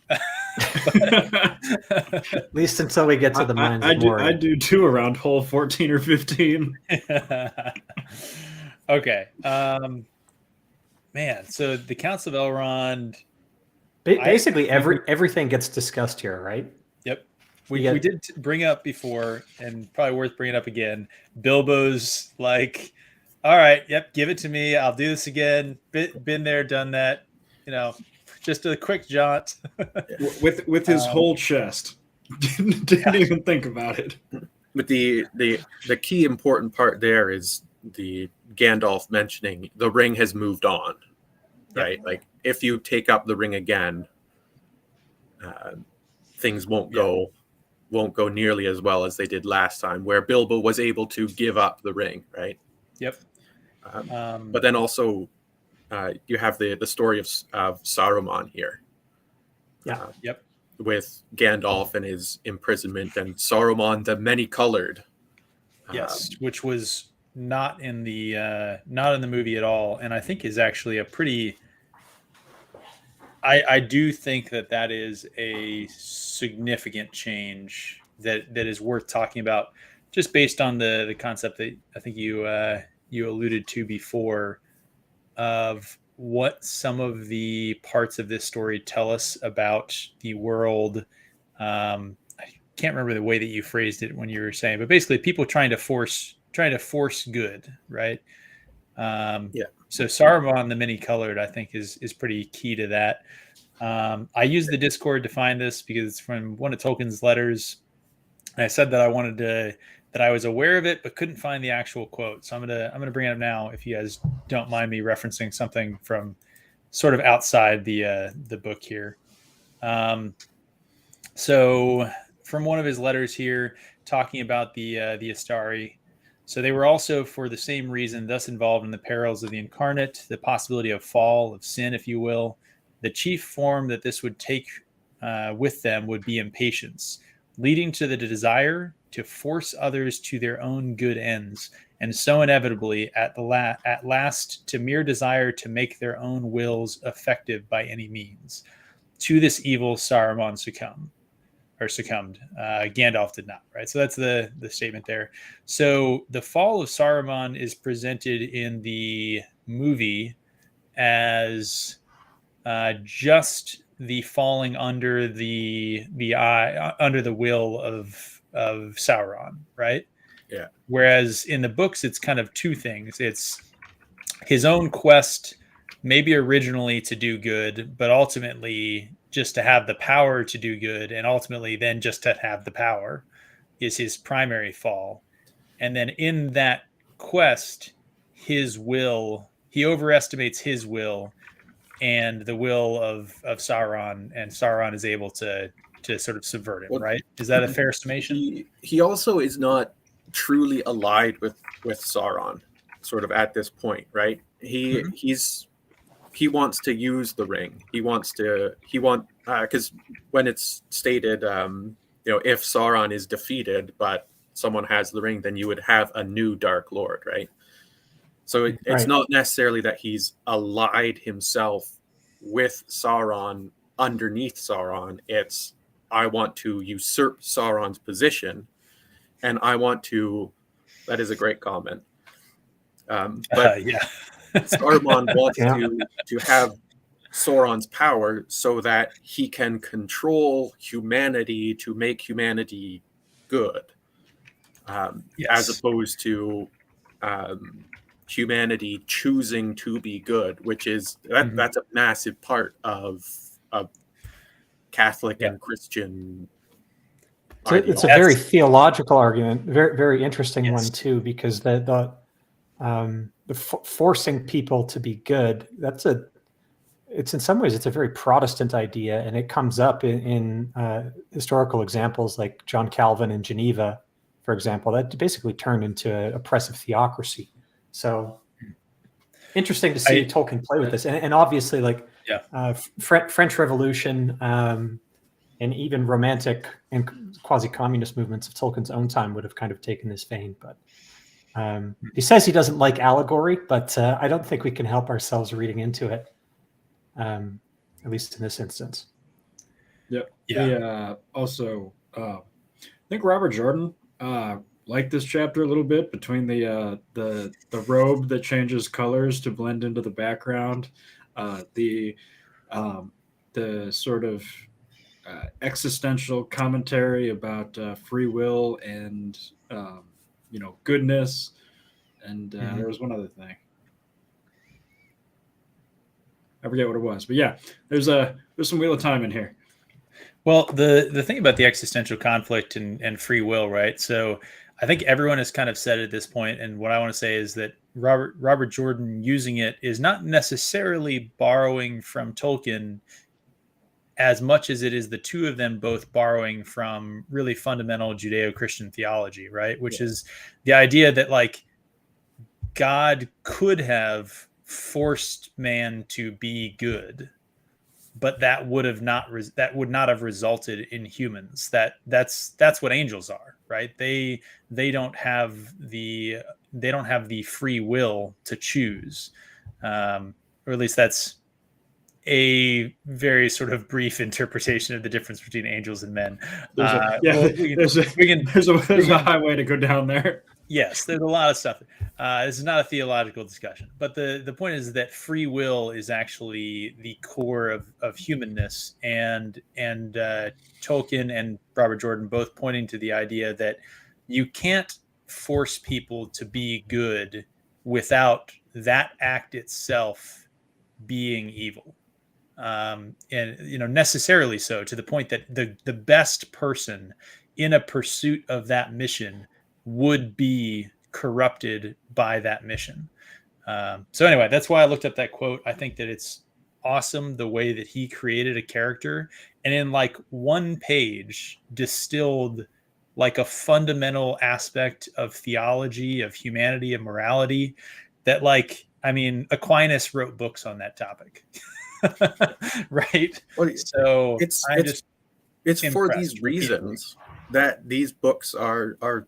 At least until we get to the mines. I do too around hole 14 or 15. Okay. Man, so the Council of Elrond. Basically, everything gets discussed here, right? Yep. We did bring up before, and probably worth bringing up again. Bilbo's like, all right, yep, give it to me. I'll do this again. Been there, done that. Just a quick jaunt. with his whole chest. Didn't even think about it. But the key important part there is the Gandalf mentioning the ring has moved on, right? Yep. Like, if you take up the ring again, things won't go nearly as well as they did last time, where Bilbo was able to give up the ring, right? Yep. But then also, you have the story of Saruman here. Yeah. Yep. With Gandalf and his imprisonment, and Saruman the many-colored. Yes, which was not in the movie at all, and I think is actually a pretty I do think that is a significant change that is worth talking about, just based on the concept that I think you alluded to before, of what some of the parts of this story tell us about the world. I can't remember the way that you phrased it when you were saying, but basically people trying to force good, right? Yeah. So Saruman the Many Colored, I think, is pretty key to that. I used the Discord to find this because it's from one of Tolkien's letters. And I said that that I was aware of it, but couldn't find the actual quote. So I'm gonna bring it up now, if you guys don't mind me referencing something from sort of outside the book here. So from one of his letters here, talking about the Astari. So they were also, for the same reason, thus involved in the perils of the incarnate, the possibility of fall, of sin, if you will. The chief form that this would take with them would be impatience, leading to the desire to force others to their own good ends, and so inevitably, at last, to mere desire to make their own wills effective by any means. To this evil, Saruman succumbed. Gandalf did not, right? So that's the statement there. So the fall of Saruman is presented in the movie as just the falling under the under the will of Sauron, right? Yeah. Whereas in the books, it's kind of two things. It's his own quest, maybe originally to do good, but ultimately just to have the power to do good, and ultimately then just to have the power is his primary fall. And then in that quest, he overestimates his will and the will of Sauron, and Sauron is able to sort of subvert him, right? Is that a fair summation? He also is not truly allied with Sauron, sort of at this point, right? He wants to use the ring. Because when it's stated, if Sauron is defeated, but someone has the ring, then you would have a new Dark Lord, right? So it's not necessarily that he's allied himself with Sauron underneath Sauron. It's, I want to usurp Sauron's position, and I want to. That is a great comment. But yeah. Saruman wants to have Sauron's power so that he can control humanity to make humanity good, as opposed to humanity choosing to be good, which is that's a massive part of Catholic and Christian. So it's a very theological argument, very very interesting one too, because the forcing people to be good, it's in some ways it's a very Protestant idea, and it comes up in historical examples like John Calvin in Geneva, for example, that basically turned into an oppressive theocracy. So interesting to see Tolkien play with this, and obviously French Revolution and even romantic and quasi-communist movements of Tolkien's own time would have kind of taken this vein. But he says he doesn't like allegory, but I don't think we can help ourselves reading into it, at least in this instance. Yeah. Also, I think Robert Jordan liked this chapter a little bit, between the robe that changes colors to blend into the background, the sort of existential commentary about free will and goodness, and there was one other thing. I forget what it was, but yeah, there's some Wheel of Time in here. Well, the thing about the existential conflict and free will, right? So I think everyone has kind of said at this point, and what I want to say is that Robert Jordan using it is not necessarily borrowing from Tolkien as much as it is the two of them both borrowing from really fundamental Judeo-Christian theology, right? Which is the idea that like God could have forced man to be good, but that would not have resulted in humans. That's what angels are, right? They don't have the free will to choose, or at least that's a very sort of brief interpretation of the difference between angels and men. There's a highway to go down there. Yes, there's a lot of stuff. This is not a theological discussion, but the point is that free will is actually the core of humanness, and Tolkien and Robert Jordan both pointing to the idea that you can't force people to be good without that act itself being evil, and necessarily so, to the point that the best person in a pursuit of that mission would be corrupted by that mission. So anyway, that's why I looked up that quote. I think that it's awesome the way that he created a character and in like one page distilled like a fundamental aspect of theology, of humanity, of morality that, like, I mean, Aquinas wrote books on that topic. Right? Well, so it's for these repeatedly. reasons that these books are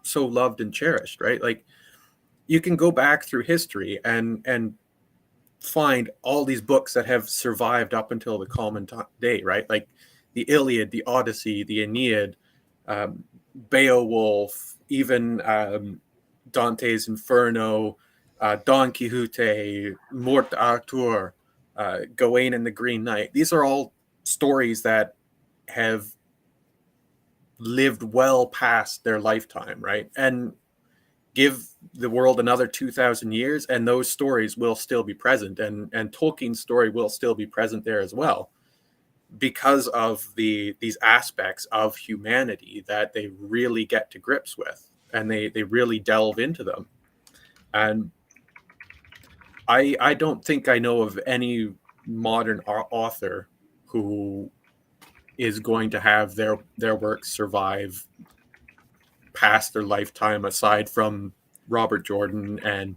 so loved and cherished, right? Like, you can go back through history and find all these books that have survived up until the common day, right? Like the Iliad, the Odyssey, the Aeneid, Beowulf, even Dante's Inferno, Don Quixote, Morte d'Arthur, Gawain and the Green Knight. These are all stories that have lived well past their lifetime, right? And give the world another 2,000 years and those stories will still be present, and Tolkien's story will still be present there as well, because of these aspects of humanity that they really get to grips with, and they really delve into them. And I don't think I know of any modern author who is going to have their work survive past their lifetime, aside from Robert Jordan and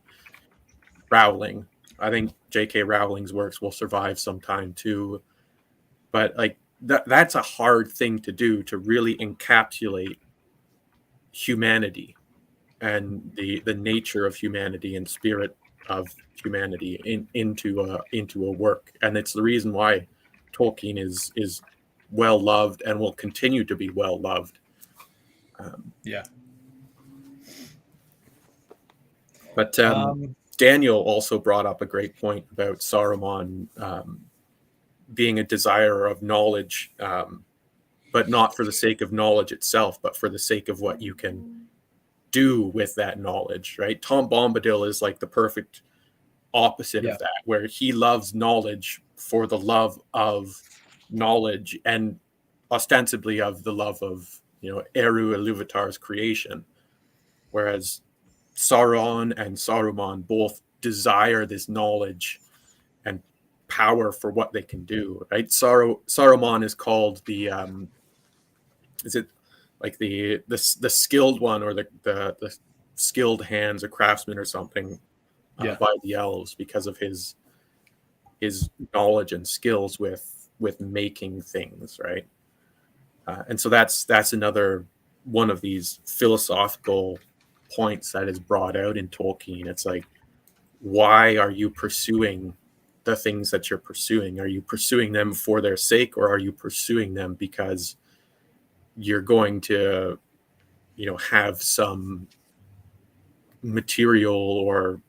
Rowling. I think J.K. Rowling's works will survive sometime too. But like that's a hard thing to do, to really encapsulate humanity and the nature of humanity and spirit of humanity into a work. And it's the reason why Tolkien is well loved and will continue to be well loved. But Daniel also brought up a great point about Saruman being a desire of knowledge, but not for the sake of knowledge itself, but for the sake of what you can do with that knowledge, right? Tom Bombadil is like the perfect opposite of that, where he loves knowledge for the love of knowledge and ostensibly of the love of, Eru Iluvatar's creation, whereas Sauron and Saruman both desire this knowledge and power for what they can do, right? Saruman is called the is it like the skilled one, or the skilled hands, a craftsman or something, by the elves, because of his knowledge and skills with making things, right? And so that's another one of these philosophical points that is brought out in Tolkien. It's like, why are you pursuing the things that you're pursuing? Are you pursuing them for their sake, or are you pursuing them because you're going to, have some material or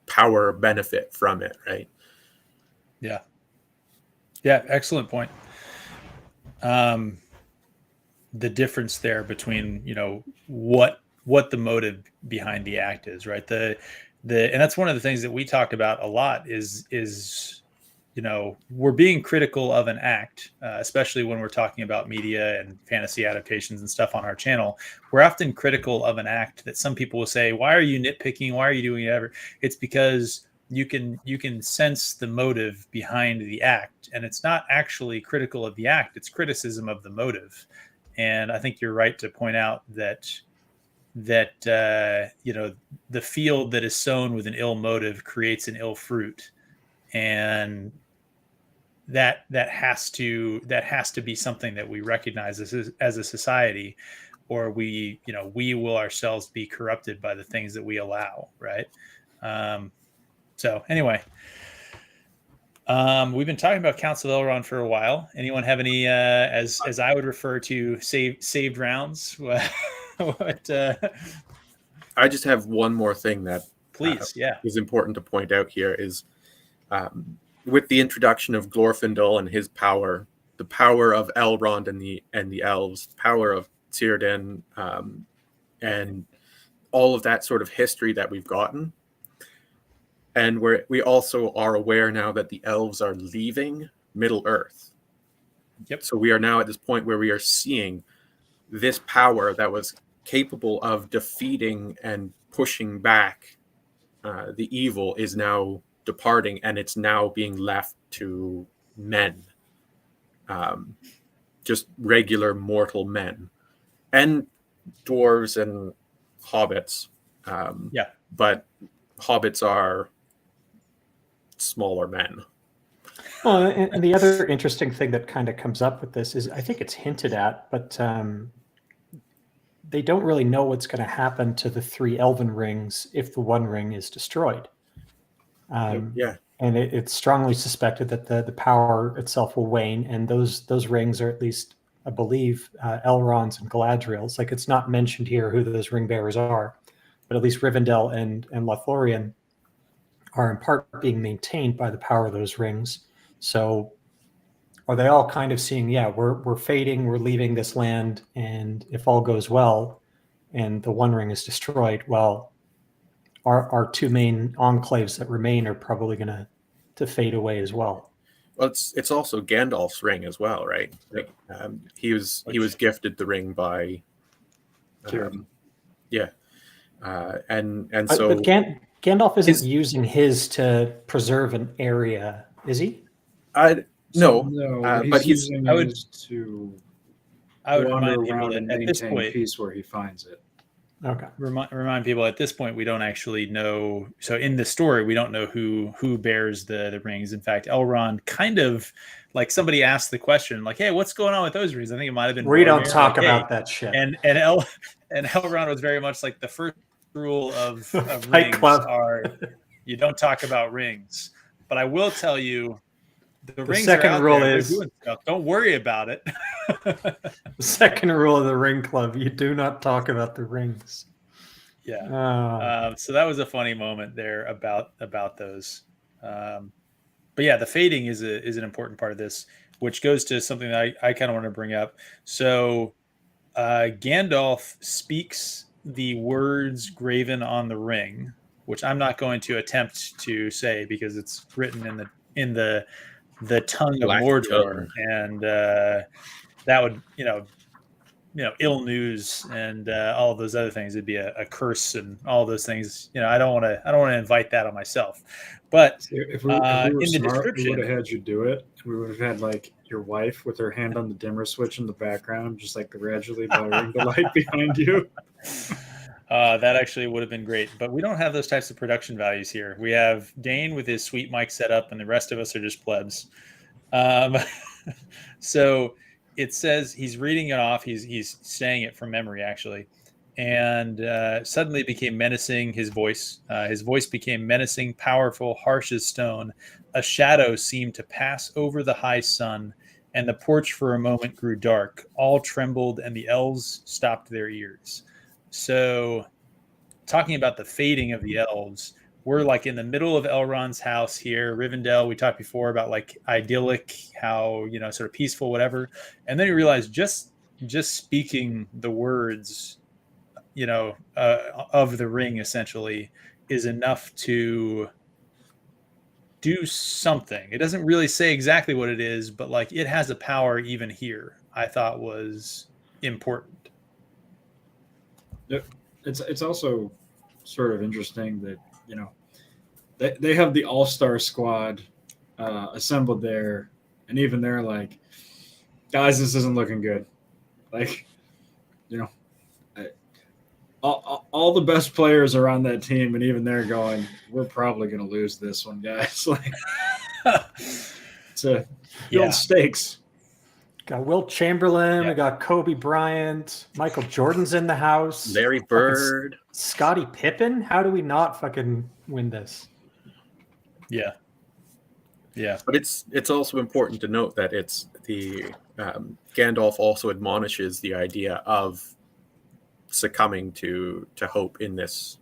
power benefit from it, right? Yeah, excellent point. The difference there between, what the motive behind the act is, right? And that's one of the things that we talked about a lot is we're being critical of an act, especially when we're talking about media and fantasy adaptations and stuff on our channel. We're often critical of an act that some people will say, why are you nitpicking? Why are you doing whatever? It's because you can sense the motive behind the act, and it's not actually critical of the act, it's criticism of the motive. And I think you're right to point out that the field that is sown with an ill motive creates an ill fruit, and that has to be something that we recognize as a society, or we will ourselves be corrupted by the things that we allow, right? So anyway, we've been talking about Council of Elrond for a while. Anyone have any, as I would refer to, saved rounds? What? I just have one more thing that Please, yeah, is important to point out here is with the introduction of Glorfindel and his power, the power of Elrond and the elves, the power of Círdan, and all of that sort of history that we've gotten. And we also are aware now that the elves are leaving Middle-earth. Yep. So we are now at this point where we are seeing this power that was capable of defeating and pushing back the evil is now departing, and it's now being left to men, just regular mortal men, and dwarves and hobbits. But hobbits are smaller men. Well, and the other interesting thing that kind of comes up with this is, I think it's hinted at, but they don't really know what's going to happen to the 3 elven rings if the One Ring is destroyed. Yeah. And it's strongly suspected that the power itself will wane, and those rings are, at least I believe, Elrond's and Galadriel's. Like, it's not mentioned here who those ring bearers are, but at least Rivendell and Lothlorien are in part being maintained by the power of those rings. So are they all kind of seeing, yeah, we're fading, we're leaving this land, and if all goes well and the One Ring is destroyed, well, our 2 main enclaves that remain are probably going to fade away as well. Well, it's also Gandalf's ring as well, right? Like, he was gifted the ring by and so but Gandalf isn't using his to preserve an area, is he? No, but he's using his to I would wander remind people around that and at this maintain point, peace where he finds it. Okay. Remind people at this point we don't actually know. So in the story, we don't know who bears the rings. In fact, Elrond kind of, like, somebody asked the question, like, "Hey, what's going on with those rings?" I think it might have been. We don't talk like, about that shit. And Elrond was very much like, the first rule of Fight rings Club. are you don't talk about rings. But I will tell you, the rings second are out rule there, is they're doing stuff. Don't worry about it. The second rule of the Ring Club: you do not talk about the rings. Yeah. So that was a funny moment there about those. But yeah, the fading is an important part of this, which goes to something that I kind of want to bring up. So Gandalf speaks the words graven on the ring, which I'm not going to attempt to say because it's written in the tongue of Black Mordor, tongue. and that would, ill news and all of those other things. It'd be a curse and all those things. I don't want to invite that on myself. But If we were in the smart, we description, would have had you do it. We would have had, like, your wife with her hand on the dimmer switch in the background, just like gradually lowering the light behind you. that actually would have been great. But we don't have those types of production values here. We have Dane with his sweet mic set up, and the rest of us are just plebs. So it says he's reading it off. He's saying it from memory, actually. And suddenly it became menacing, his voice. His voice became menacing, powerful, harsh as stone. A shadow seemed to pass over the high sun, and the porch for a moment grew dark. All trembled, and the elves stopped their ears. So, talking about the fading of the elves, we're like in the middle of Elrond's house here, Rivendell. We talked before about, like, idyllic, how, sort of peaceful, whatever. And then you realize just speaking the words, of the ring essentially is enough to do something. It doesn't really say exactly what it is, but, like, it has a power even here. I thought was important. It's also sort of interesting that they have the all-star squad assembled there, and even they're like, guys, this isn't looking good. Like, all the best players are on that team, and even they're going, we're probably going to lose this one, guys. Like, to build stakes. Got Wilt Chamberlain, we got Kobe Bryant, Michael Jordan's in the house, Larry Bird, Scottie Pippen. How do we not fucking win this? Yeah. Yeah. But it's also important to note that it's the Gandalf also admonishes the idea of succumbing to hope in this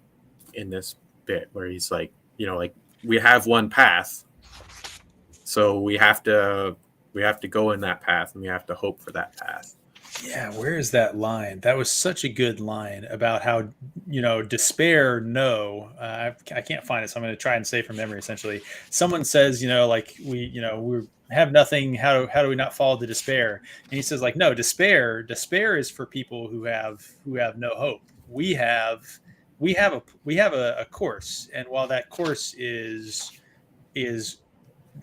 bit where he's like, like we have one path, so we have to go in that path, and we have to hope for that path. Yeah, where is that line? That was such a good line about how, despair, no. I can't find it, so I'm going to try and say from memory, essentially. Someone says, like, we have nothing. How do we not fall to despair? And he says, like, no, despair is for people who have no hope. We have a course, and while that course is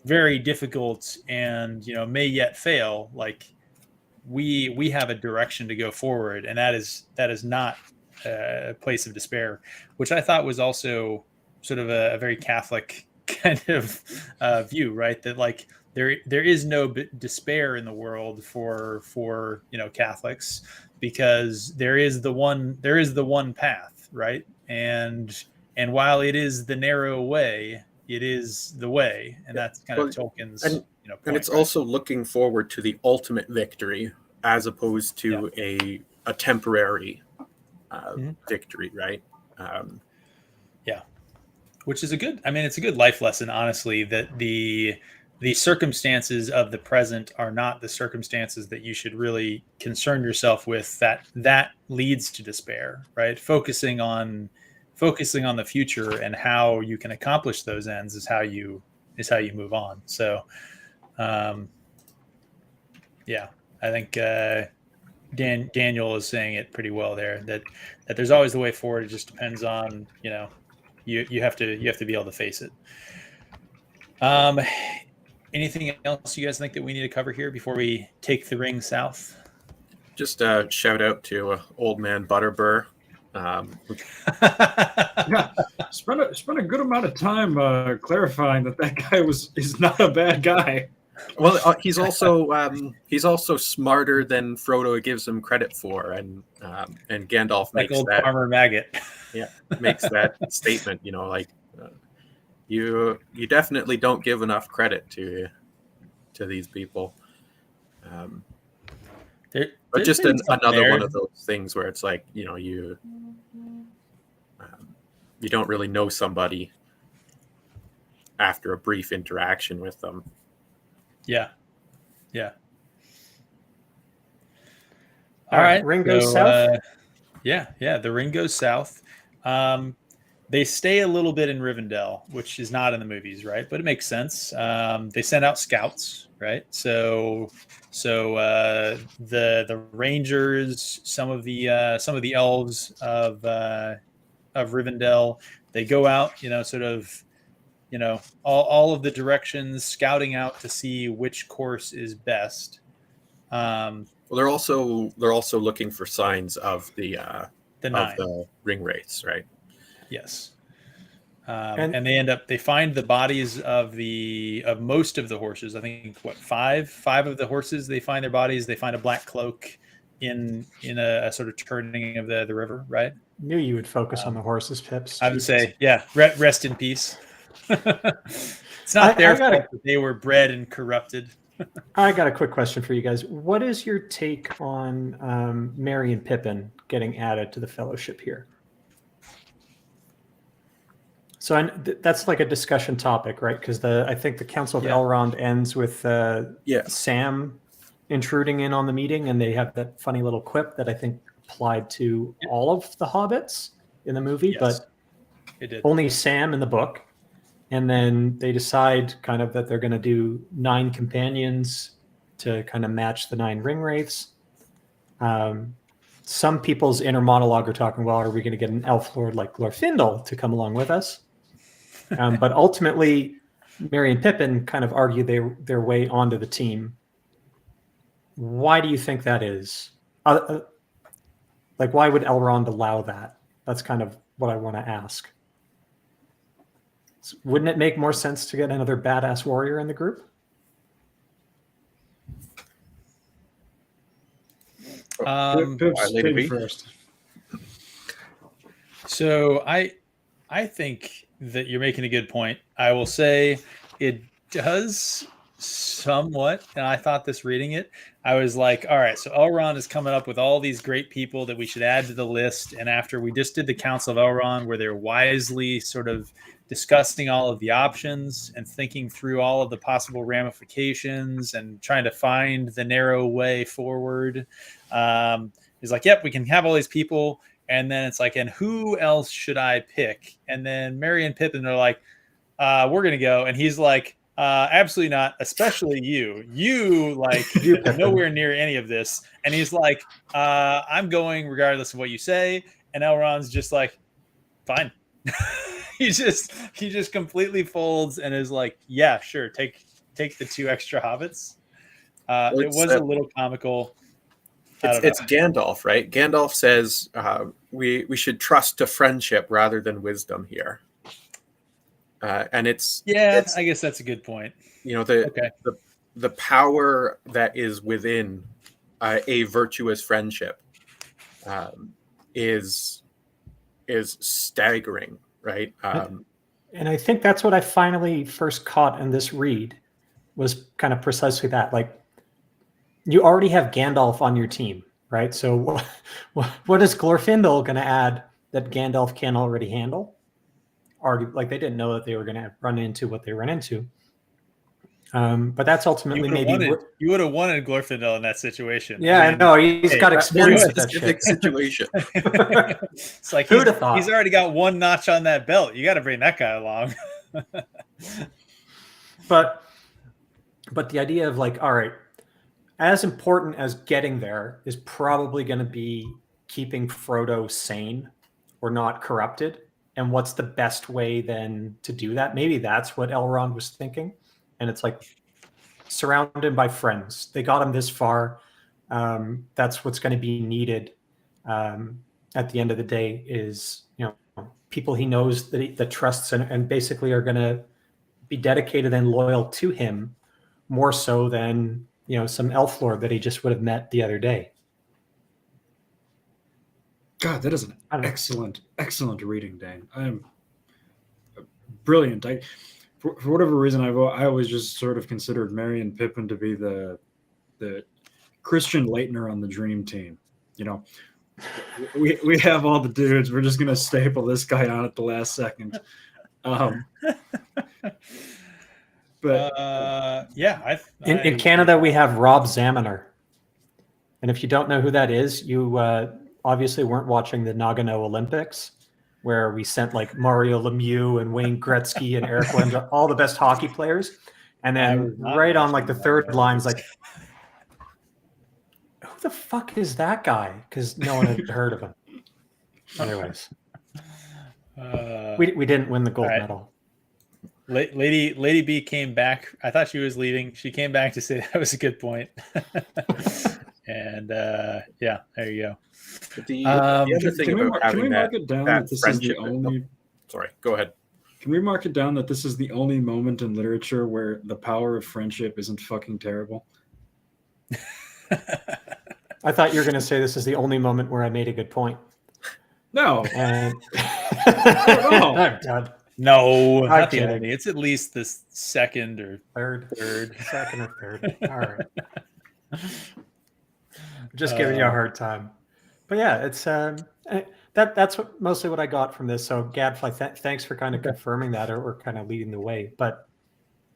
very difficult and, may yet fail, like, we have a direction to go forward, and that is not a place of despair, which I thought was also sort of a very Catholic kind of view, right? That like there is no despair in the world for Catholics, because there is the one path, right? And while it is the narrow way, it is the way, and that's kind of Tolkien's point, and it's right? also looking forward to the ultimate victory as opposed to a temporary victory, right? Which is it's a good life lesson, honestly, that the circumstances of the present are not the circumstances that you should really concern yourself with, that leads to despair, right? Focusing on the future and how you can accomplish those ends is how you move on. So I think Daniel is saying it pretty well there, that there's always the way forward. It just depends on, you have to be able to face it. Anything else you guys think that we need to cover here before we take the ring south? Just a shout out to old man Butterbur. Yeah, spent a good amount of time clarifying that guy is not a bad guy. Well, he's also smarter than Frodo gives him credit for, and Gandalf like makes old that Farmer Maggot. makes that statement. You definitely don't give enough credit to these people. But just another one of those things where it's like, you don't really know somebody after a brief interaction with them. Yeah. All right. Ring goes south. The ring goes south. They stay a little bit in Rivendell, which is not in the movies, right? But it makes sense. They send out scouts, right? So the Rangers, some of the elves of Rivendell, they go out, sort of, all of the directions, scouting out to see which course is best. Well, they're also looking for signs of the ring wraiths, right? Yes. And they find the bodies of most of the horses. I think five of the horses, they find their bodies. They find a black cloak in a sort of turning of the river, right? Knew you would focus on the horses, Pips. I would say, rest in peace. It's not their fault that they were bred and corrupted. I got a quick question for you guys. What is your take on Merry and Pippin getting added to the Fellowship here? So that's like a discussion topic, right? Because I think the Council of Elrond ends with Sam intruding in on the meeting, and they have that funny little quip that I think applied to all of the hobbits in the movie, but it did. Only Sam in the book. And then they decide kind of that they're going to do 9 companions to kind of match the 9 ring wraiths. Some people's inner monologue are talking, well, are we going to get an elf lord like Glorfindel to come along with us? But ultimately, Merry and Pippin kind of argue their way onto the team. Why do you think that is? Like, why would Elrond allow that? That's kind of what I want to ask. Wouldn't it make more sense to get another badass warrior in the group? Pips first. So I think that you're making a good point. I will say it does somewhat, and I thought this reading it, I was like, all right, so Elrond is coming up with all these great people that we should add to the list. And after we just did the Council of Elrond, where they're wisely sort of discussing all of the options and thinking through all of the possible ramifications and trying to find the narrow way forward, he's like, yep, we can have all these people. And then it's like, and who else should I pick? And then Merry and Pippin are like, we're going to go. And he's like, absolutely not, especially you. You like nowhere near any of this. And he's like, I'm going regardless of what you say. And Elrond's just like, fine. he just completely folds and is like, yeah, sure, take the 2 extra hobbits. It was a little comical. It's Gandalf, right? Gandalf says we should trust to friendship rather than wisdom here. And it's I guess that's a good point. The power that is within a virtuous friendship is staggering, right? And I think that's what I finally first caught in this read was kind of precisely that. Like, you already have Gandalf on your team, right? So what is Glorfindel going to add that Gandalf can't already handle? Like, they didn't know that they were going to run into what they ran into. But that's ultimately you would have wanted Glorfindel in that situation. Yeah, I know. He's got experience with that specific situation. It's like he's already got 1 notch on that belt. You got to bring that guy along. But the idea of like, all right, as important as getting there is probably going to be keeping Frodo sane or not corrupted. And what's the best way then to do that? Maybe that's what Elrond was thinking. And it's like, surround him by friends. They got him this far. That's what's going to be needed at the end of the day is, people he knows that trusts and basically are going to be dedicated and loyal to him more so than, some elf lord that he just would have met the other day. God, that is an excellent reading, Dane. I am brilliant. For whatever reason, I always just sort of considered Merry and Pippin to be the Christian Leitner on the Dream Team. We have all the dudes. We're just gonna staple this guy on at the last second. In Canada, we have Rob Zaminer, and if you don't know who that is, you obviously weren't watching the Nagano Olympics, where we sent like Mario Lemieux and Wayne Gretzky and Eric Lindros, all the best hockey players. And then right on like the third line is like, who the fuck is that guy? Because no one had heard of him. Anyways, we didn't win the gold medal. Lady B came back. I thought she was leaving. She came back to say that was a good point. And there you go. The other thing about having can we mark it down that this is the only? Sorry, go ahead. Can we mark it down that this is the only moment in literature where the power of friendship isn't fucking terrible? I thought you were going to say this is the only moment where I made a good point. No. I'm done. No, not the only. It's at least the second or third. Second or third. All right. Just giving you a hard time. But yeah, it's that's mostly what I got from this. So Gadfly, thanks for kind of confirming that or kind of leading the way. But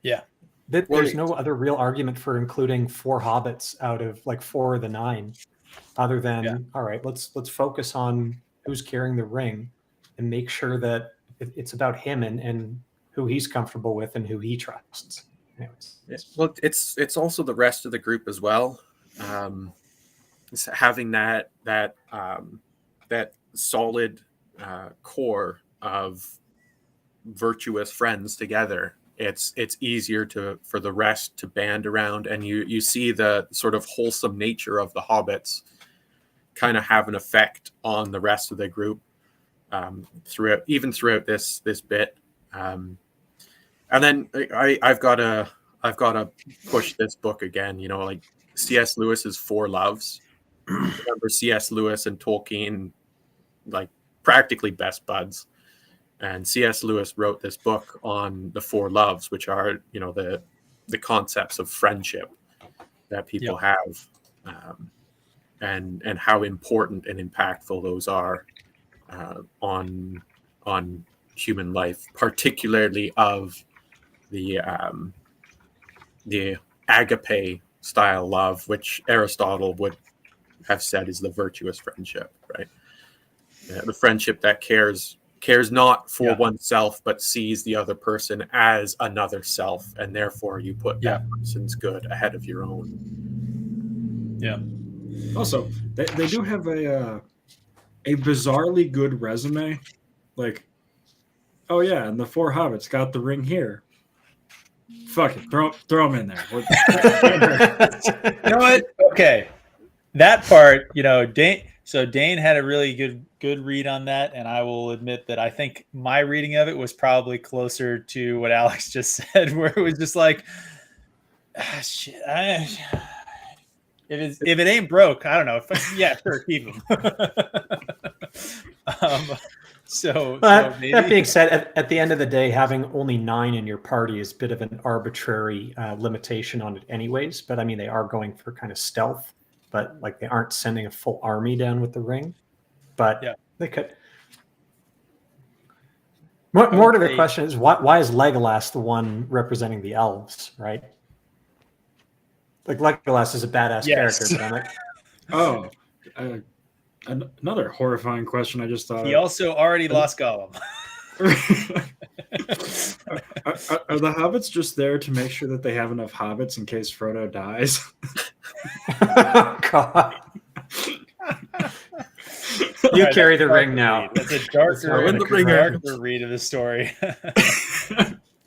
yeah, there's no other real argument for including 4 hobbits out of like 4 of the 9, other than all right, let's focus on who's carrying the ring and make sure that it's about him and who he's comfortable with and who he trusts. Anyways. Well, it's also the rest of the group as well. It's having that solid core of virtuous friends together. It's easier for the rest to band around, and you see the sort of wholesome nature of the hobbits kind of have an effect on the rest of the group throughout this bit. And then I've got to push this book again. Like C.S. Lewis's 4 Loves. Remember C.S. Lewis and Tolkien, like practically best buds. And C.S. Lewis wrote this book on the four loves, which are, the concepts of friendship that people have, and how important and impactful those are on human life, particularly of the agape style love, which Aristotle would have said is the virtuous friendship, right? The friendship that cares not for oneself, but sees the other person as another self, and therefore you put that person's good ahead of your own. Yeah. Also, they do have a bizarrely good resume. Like, oh yeah, and the four hobbits got the ring here. Fuck it, throw them in there. You know what? Okay, that part, Dane. So Dane had a really good read on that, and I will admit that I think my reading of it was probably closer to what Alex just said, where it was just like, shit. If it ain't broke, I don't know. Sure, keep them. So maybe. That being said, at the end of the day, having only 9 in your party is a bit of an arbitrary limitation on it anyways. But I mean, they are going for kind of stealth, but like they aren't sending a full army down with the ring. But they could. More to the question is, why is Legolas the one representing the elves, right? Like Legolas is a badass character, but I'm like, another horrifying question. I just thought he also already lost Gollum. Are the hobbits just there to make sure that they have enough hobbits in case Frodo dies? God. You carry the ring now. That's a darker read of the story.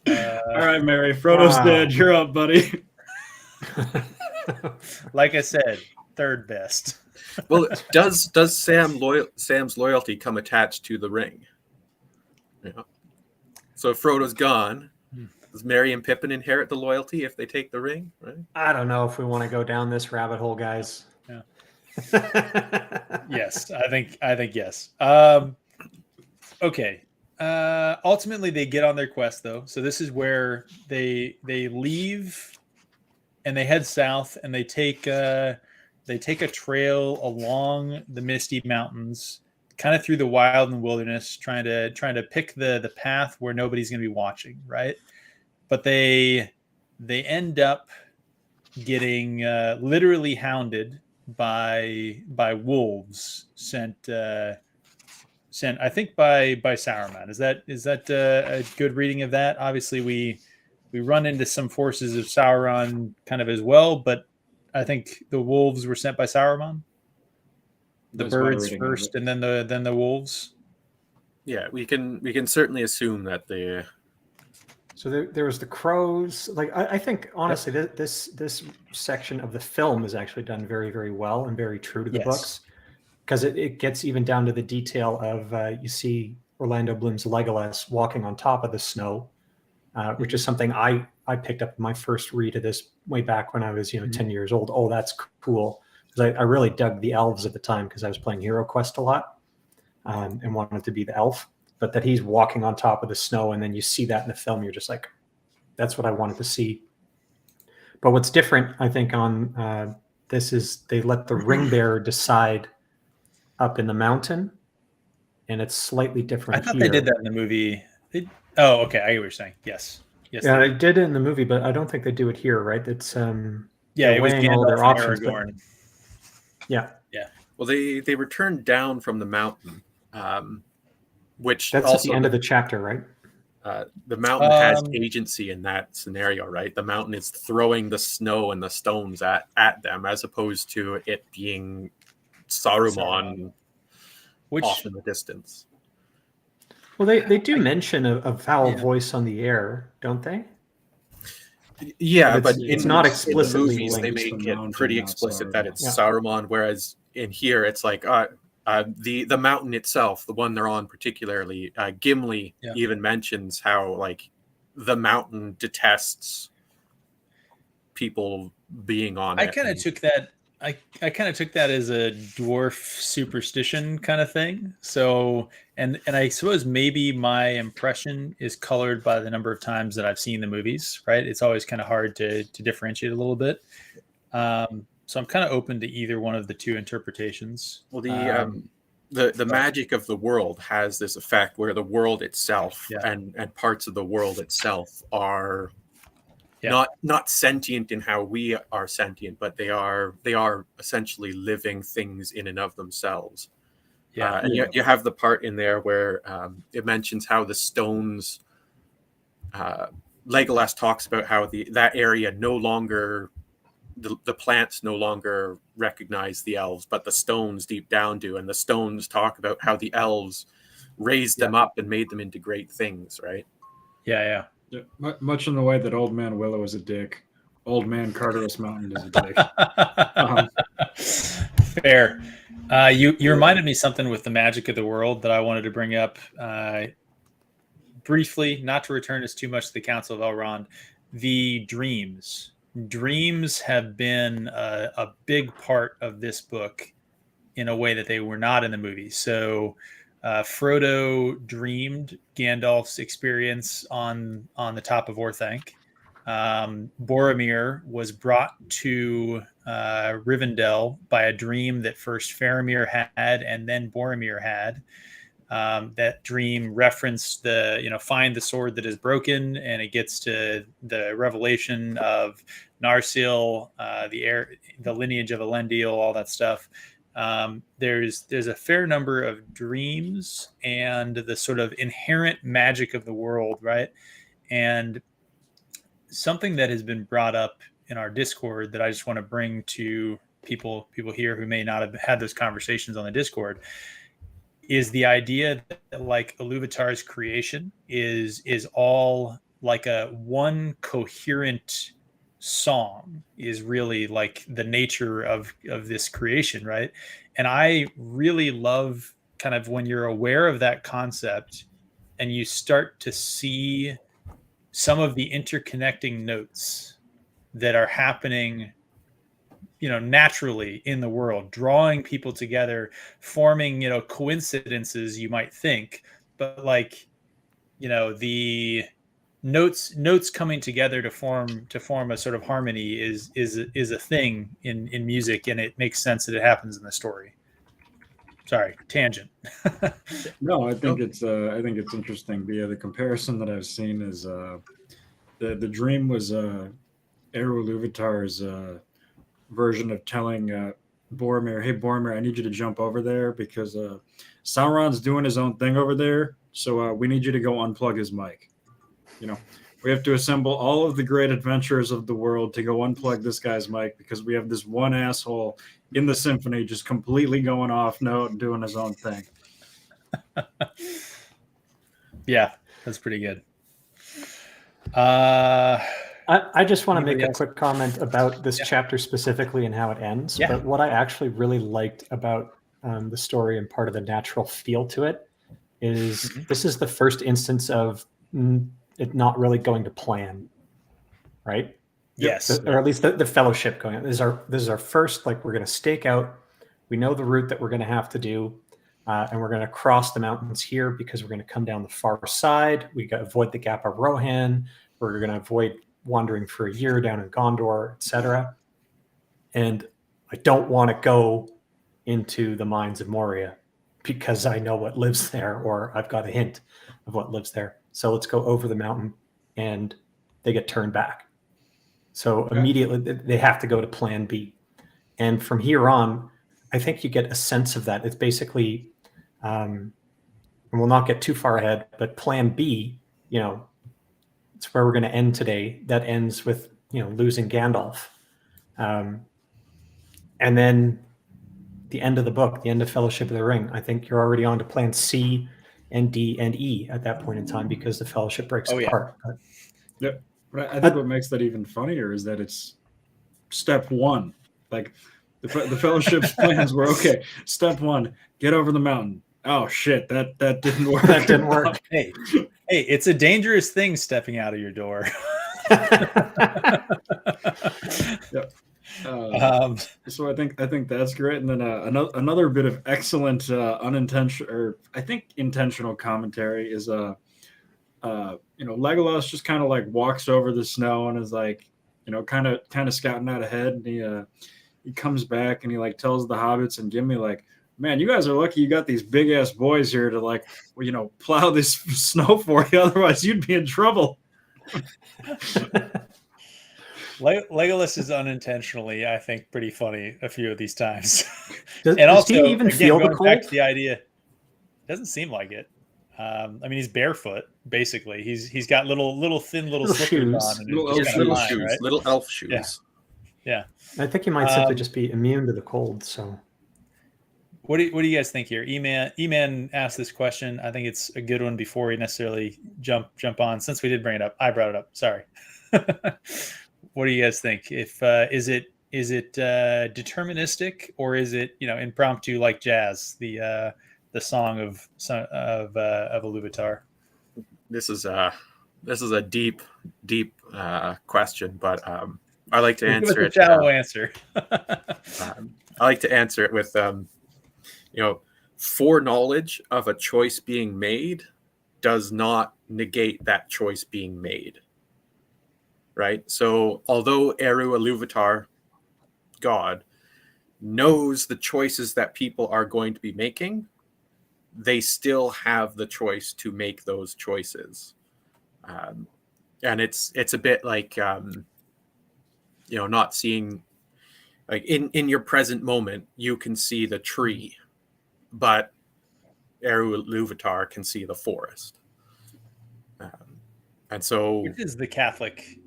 All right, Mary. Frodo's dead. You're up, buddy. Like I said, third best. Well, does Sam's loyalty come attached to the ring? Yeah. So if Frodo's gone, does Merry and Pippin inherit the loyalty if they take the ring? Right? I don't know if we want to go down this rabbit hole, guys. Yeah. Yes, I think yes. Okay. Ultimately, they get on their quest, though. So this is where they leave and they head south, and they take a trail along the Misty Mountains, kind of through the wild and wilderness, trying to pick the path where nobody's going to be watching, right? But they end up getting literally hounded by wolves sent I think by Sauron. Is that a good reading of that? Obviously, we run into some forces of Sauron kind of as well, but I think the wolves were sent by Sauron. The birds first, and then the wolves. Yeah, we can certainly assume that they. So there was the crows. Like I think honestly, this section of the film is actually done very, very well and very true to the books, because it gets even down to the detail of you see Orlando Bloom's Legolas walking on top of the snow, which is something I picked up in my first read of this way back when I was 10 years old. Oh, that's cool. Because I really dug the elves at the time because I was playing Hero Quest a lot and wanted to be the elf. But that he's walking on top of the snow, and then you see that in the film, you're just like, that's what I wanted to see. But what's different, I think, on this is they let the ring bearer decide up in the mountain, and it's slightly different. I thought they did that in the movie. Oh, okay, I get what you're saying. Yes. Yeah, they did it in the movie, but I don't think they do it here, right? It's it was all their options. But, yeah. Well, they returned down from the mountain. Which that's also at the end of the chapter, right? The mountain has agency in that scenario, right? The mountain is throwing the snow and the stones at them, as opposed to it being Saruman off in the distance. Well, they do mention a foul voice on the air, don't they? Yeah, but it's not explicitly in the movies, they make it pretty explicit that it's Saruman, whereas in here it's like the mountain itself, the one they're on particularly, Gimli even mentions how like the mountain detests people being on it. I kind of took that I kind of took that as a dwarf superstition kind of thing. So, and I suppose maybe my impression is colored by the number of times that I've seen the movies, right? It's always kind of hard to differentiate a little bit. So I'm kind of open to either one of the two interpretations. Well, the magic of the world has this effect where the world itself and parts of the world itself are not sentient in how we are sentient, but they are essentially living things in and of themselves. And you have the part in there where it mentions how the stones. Legolas talks about how that area no longer. The plants no longer recognize the elves, but the stones deep down do. And the stones talk about how the elves raised them up and made them into great things, right? Yeah. Much in the way that Old Man Willow is a dick, Old Man Carterus Mountain is a dick. Fair. You reminded me something with the magic of the world that I wanted to bring up briefly, not to return us too much to the Council of Elrond. The dreams. Dreams have been a big part of this book in a way that they were not in the movie. So Frodo dreamed Gandalf's experience on the top of Orthanc. Boromir was brought to Rivendell by a dream that first Faramir had and then Boromir had. That dream referenced find the sword that is broken, and it gets to the revelation of Narsil, the lineage of Elendil, all that stuff. There's a fair number of dreams and the sort of inherent magic of the world, right? And something that has been brought up in our Discord that I just want to bring to people here who may not have had those conversations on the Discord is the idea that like Iluvatar's creation is all like a one coherent song is really like the nature of this creation, right? And I really love kind of when you're aware of that concept and you start to see some of the interconnecting notes that are happening naturally in the world, drawing people together, forming, coincidences you might think, but like, the notes coming together to form a sort of harmony is a thing in music, and it makes sense that it happens in the story. Sorry, tangent. No, I think it's interesting. The comparison that I've seen is the dream was Eru Iluvatar's version of telling Boromir, "Hey Boromir, I need you to jump over there because Sauron's doing his own thing over there. So we need you to go unplug his mic. We have to assemble all of the great adventurers of the world to go unplug this guy's mic because we have this one asshole in the symphony just completely going off note and doing his own thing." Yeah, that's pretty good. I just want to make a quick comment about this chapter specifically and how it ends. Yeah. But what I actually really liked about the story and part of the natural feel to it is this is the first instance of it not really going to plan, right? Yes. Or at least the fellowship going on. This is our first, like, we're going to stake out. We know the route that we're going to have to do. And we're going to cross the mountains here because we're going to come down the far side. We got to avoid the Gap of Rohan. We're going to avoid wandering for a year down in Gondor, etc. And I don't want to go into the mines of Moria because I know what lives there, or I've got a hint of what lives there. So let's go over the mountain, and they get turned back. So immediately they have to go to plan B. And from here on, I think you get a sense of that. It's basically, and we'll not get too far ahead, but plan B, it's where we're going to end today. That ends with, losing Gandalf. And then the end of the book, the end of Fellowship of the Ring, I think you're already on to plan C and D and E at that point in time because the Fellowship breaks apart. Yeah. But I think what makes that even funnier is that it's step one. Like the Fellowship's plans were, okay, step one, get over the mountain. Oh shit, that didn't work. That didn't work. Hey, it's a dangerous thing stepping out of your door. Yep. So I think that's great. And then another bit of excellent unintentional, or I think intentional commentary is Legolas just kind of like walks over the snow and is like, kind of scouting out ahead, and he comes back and he like tells the hobbits and Gimli like, man, you guys are lucky you got these big ass boys here to like, plow this snow for you. Otherwise, you'd be in trouble. Legolas is unintentionally, I think, pretty funny a few of these times. Does he even feel the cold? Back to the idea, doesn't seem like it. I mean, he's barefoot basically. He's got little thin slippers shoes. on, and little shoes, right? Little elf shoes. Yeah. I think he might simply just be immune to the cold. So, what do you guys think here? E-Man asked this question. I think it's a good one before we necessarily jump on. Since we did bring it up, I brought it up. Sorry. What do you guys think? If is it deterministic, or is it impromptu like jazz? The song of Iluvatar. This is a deep question, but I like to answer it. Shallow answer. I like to answer it with foreknowledge of a choice being made does not negate that choice being made. Right? So although Eru Iluvatar, God, knows the choices that people are going to be making, they still have the choice to make those choices. And it's a bit like, not seeing, like in your present moment, you can see the tree, but Eru Iluvatar can see the forest. And so, which is the Catholic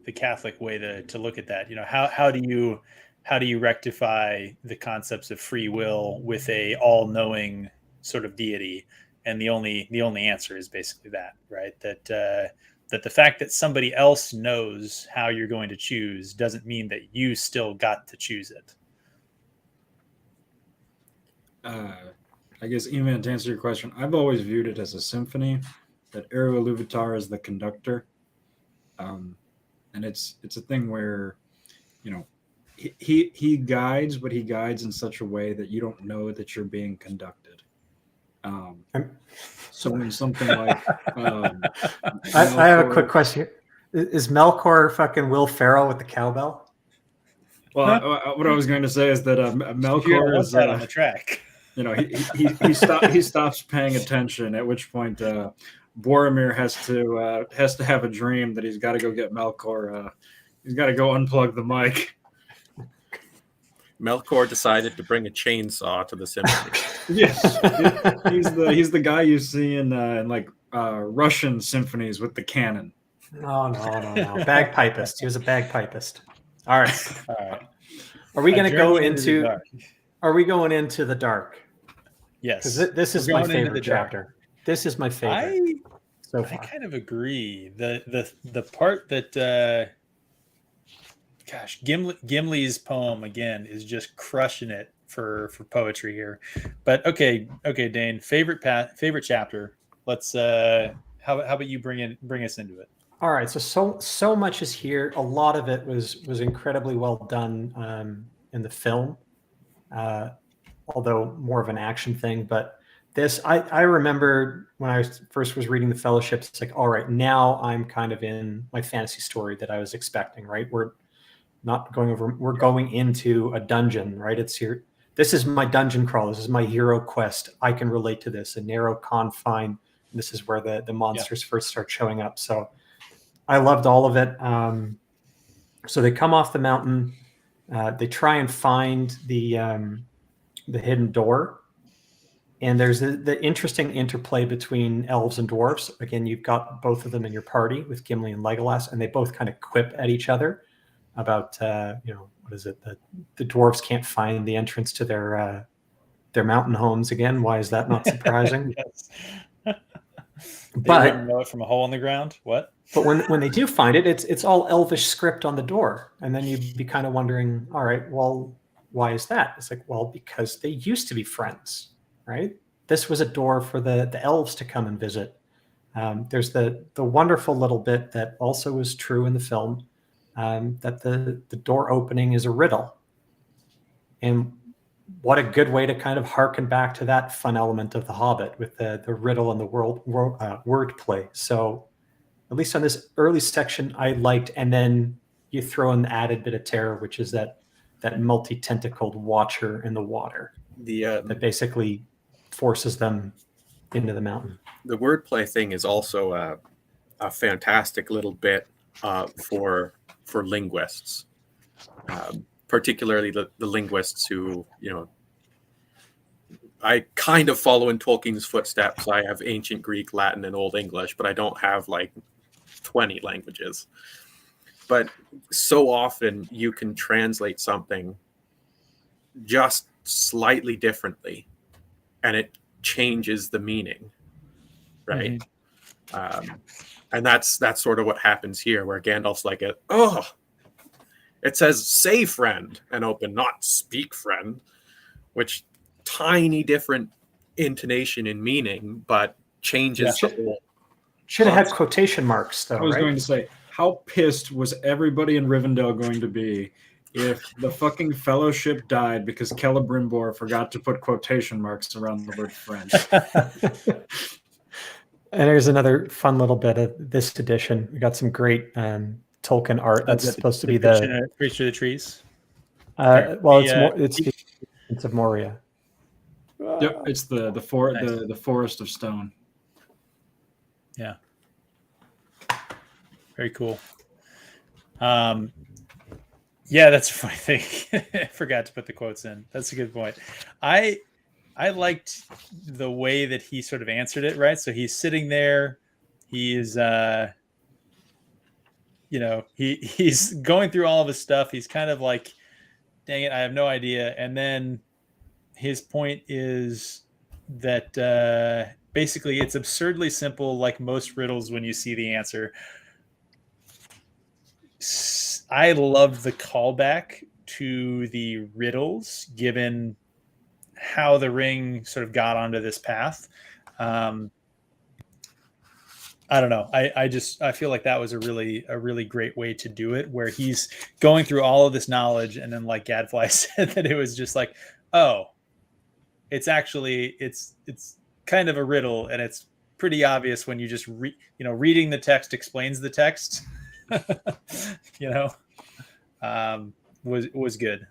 way to look at that. How do you rectify the concepts of free will with a all-knowing sort of deity? And the only answer is basically that, right? That the fact that somebody else knows how you're going to choose doesn't mean that you still got to choose it. I guess, Eman, to answer your question, I've always viewed it as a symphony, that Eru Iluvatar is the conductor. And it's a thing where, he guides, but he guides in such a way that you don't know that you're being conducted. So when something like I have a quick question. Is Melkor fucking Will Ferrell with the cowbell? Well, what I was going to say is that Melkor is on the track. He stops paying attention. At which point, Boromir has to have a dream that he's got to go get Melkor. He's got to go unplug the mic. Melkor decided to bring a chainsaw to the symphony. Yes, he's the guy you see in Russian symphonies with the cannon. No. Bagpipist. He was a bagpipist. All right. Are we going to go into? Are we going into the dark? Yes. Because this is my favorite chapter. This is my favorite. I kind of agree. The part that, Gimli's poem again is just crushing it for poetry here. But okay, Dane, favorite chapter. Let's. How about you bring us into it? All right. So much is here. A lot of it was incredibly well done in the film, although more of an action thing. But this, I remember when I first was reading the Fellowship, it's like, all right, now I'm kind of in my fantasy story that I was expecting, right? We're not going over, we're going into a dungeon, right? It's here. This is my dungeon crawl. This is my hero quest. I can relate to this, a narrow confine. This is where the monsters first start showing up. So I loved all of it. So they come off the mountain. They try and find the hidden door. And there's the interesting interplay between elves and dwarves. Again, you've got both of them in your party with Gimli and Legolas, and they both kind of quip at each other about, what is it? The dwarves can't find the entrance to their mountain homes again. Why is that not surprising? Yes. But they wouldn't know it from a hole in the ground. What? But when they do find it, it's all elvish script on the door, and then you'd be kind of wondering, all right, well, why is that? It's like, well, because they used to be friends. Right? This was a door for the elves to come and visit. There's the wonderful little bit that also is true in the film, that the door opening is a riddle. And what a good way to kind of harken back to that fun element of The Hobbit with the riddle and the wordplay. So at least on this early section, I liked, and then you throw in the added bit of terror, which is that multi-tentacled watcher in the water that basically forces them into the mountain. The wordplay thing is also a fantastic little bit for linguists, particularly the linguists who, I kind of follow in Tolkien's footsteps. I have ancient Greek, Latin, and Old English, but I don't have like 20 languages. But so often you can translate something just slightly differently, and it changes the meaning, right? Mm-hmm. And that's sort of what happens here, where Gandalf's like, it says "say friend" and open, not "speak friend," which tiny different intonation and meaning, but changes the whole. Should have had quotation marks, though. I was going to say, how pissed was everybody in Rivendell going to be if the fucking Fellowship died because Celebrimbor forgot to put quotation marks around the word friend? And there's another fun little bit of this edition. We got some great Tolkien art. That's supposed to be the Creature of the Trees. It's of Moria. Yep, it's the forest of stone. Yeah. Very cool. Yeah, that's a funny thing. I forgot to put the quotes in. That's a good point. I liked the way that he sort of answered it, right? So he's sitting there, he's he's going through all of his stuff. He's kind of like, dang it, I have no idea. And then his point is that basically it's absurdly simple, like most riddles when you see the answer. I loved the callback to the riddles, given how the ring sort of got onto this path. I don't know. I feel like that was a really great way to do it, where he's going through all of this knowledge, and then, like Gadfly said, that it was just like, oh, it's kind of a riddle, and it's pretty obvious when you just reading the text explains the text. Was good.